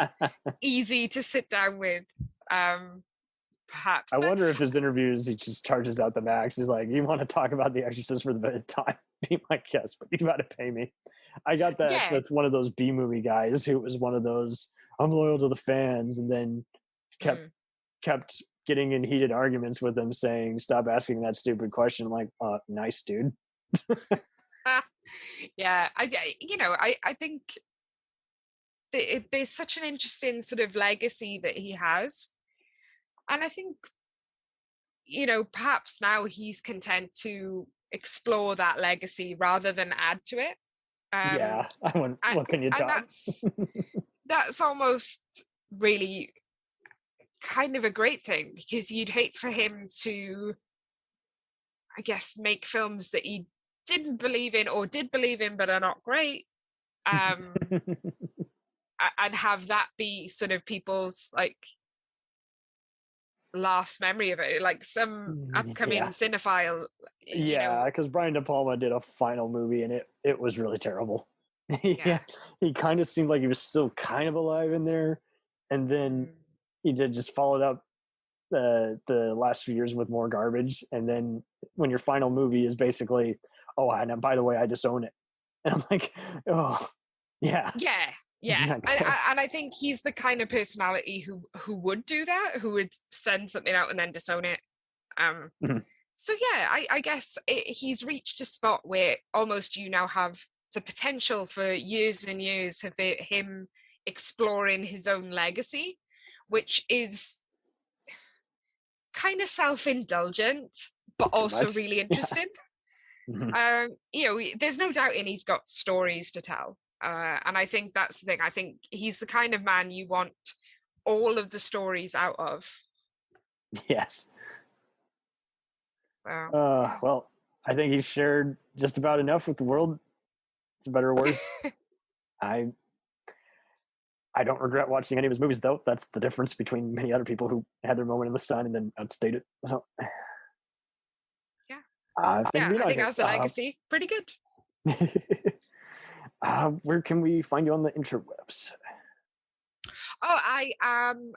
easy to sit down with. Perhaps. I wonder if his interviews, he just charges out the max. He's like, you want to talk about The Exorcist for the bit of time? Be my guest, but you got to pay me. I got that. Yeah. That's one of those B movie guys who was one of those, I'm loyal to the fans, and then kept getting in heated arguments with them saying, stop asking that stupid question. I'm like, nice, dude. Yeah, I think there's such an interesting sort of legacy that he has. And I think, perhaps now he's content to explore that legacy rather than add to it. What can you talk? That's almost really kind of a great thing, because you'd hate for him to, I guess, make films that he didn't believe in or did believe in but are not great, and have that be sort of people's like last memory of it, like some upcoming cinephile. Because Brian De Palma did a final movie and it was really terrible. He kind of seemed like he was still kind of alive in there, and then he did just followed up the last few years with more garbage. And then when your final movie is basically, and by the way, I disown it, and I'm like, yeah. And I think he's the kind of personality who would do that, who would send something out and then disown it. So I guess he's reached a spot where almost you now have the potential for years and years of him exploring his own legacy, which is kind of self-indulgent, but also really interesting. There's no doubt he's got stories to tell. And I think that's the thing. I think he's the kind of man you want all of the stories out of. Yes. Well, I think he's shared just about enough with the world, for better or worse. I don't regret watching any of his movies, though. That's the difference between many other people who had their moment in the sun and then outstayed it. So, I think that's a legacy. Pretty good. Where can we find you on the interwebs? I am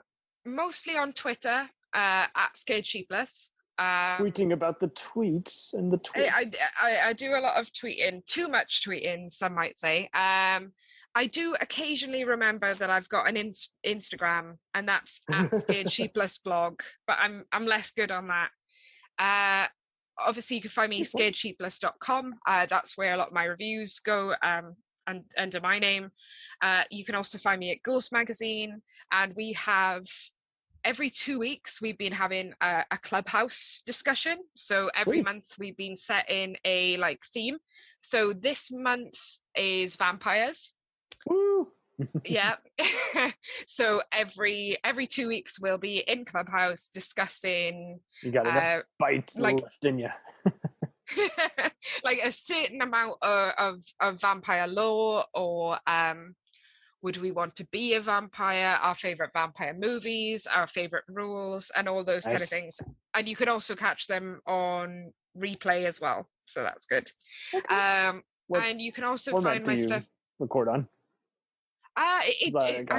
mostly on Twitter at Scared Sheepless. Tweeting about the tweets and the tweets. I do a lot of tweeting, too much tweeting, some might say. I do occasionally remember that I've got an Instagram, and that's at Scared Sheepless blog, but I'm less good on that. Obviously, you can find me scaredsheepless.com. That's where a lot of my reviews go, and under my name. You can also find me at Ghost Magazine, and we have every 2 weeks we've been having a Clubhouse discussion. So every month we've been setting a theme. So this month is vampires. Woo! Yeah. So every 2 weeks we'll be in Clubhouse discussing. You got a bite left in you. A certain amount of vampire lore, or would we want to be a vampire, our favorite vampire movies, our favorite rules, and all those kind of things. And you can also catch them on replay as well, so that's good. Okay. And you can also find my stuff. Record on? I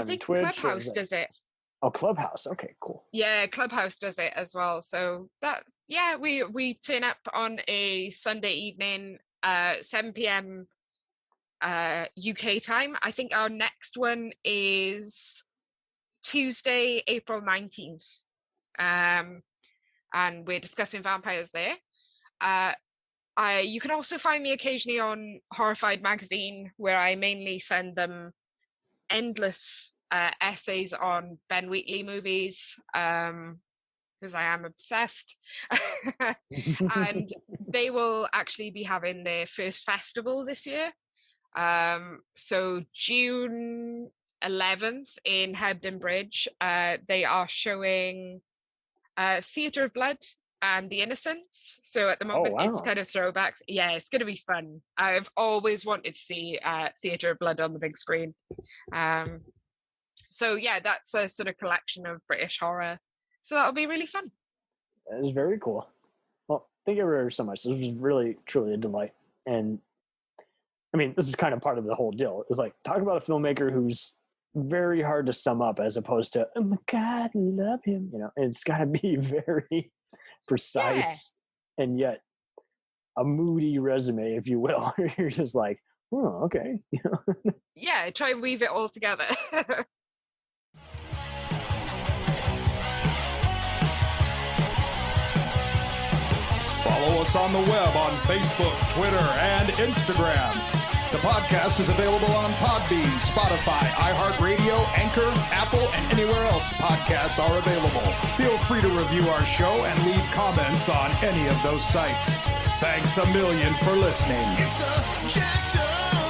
think Clubhouse does it. Oh, Clubhouse. Okay, cool. Yeah, Clubhouse does it as well. So we turn up on a Sunday evening, 7 p.m. UK time. I think our next one is Tuesday, April 19th. And we're discussing vampires there. You can also find me occasionally on Horrified Magazine, where I mainly send them endless essays on Ben Wheatley movies, because I am obsessed. And they will actually be having their first festival this year. So June 11th in Hebden Bridge, they are showing Theatre of Blood and The Innocents. So at the moment, it's kind of throwbacks. Yeah, it's going to be fun. I've always wanted to see Theatre of Blood on the big screen. So yeah, that's a sort of collection of British horror. So that'll be really fun. That is very cool. Well, thank you very so much. This was really, truly a delight. And I mean, this is kind of part of the whole deal. It's like, talk about a filmmaker who's very hard to sum up as opposed to, oh my God, I love him. You know, it's got to be very precise and yet a moody resume, if you will. You're just like, oh, okay. You know? Yeah, try and weave it all together. Follow us on the web on Facebook, Twitter, and Instagram. The podcast is available on Podbean, Spotify, iHeartRadio, Anchor, Apple, and anywhere else podcasts are available. Feel free to review our show and leave comments on any of those sites. Thanks a million for listening. It's a jacked up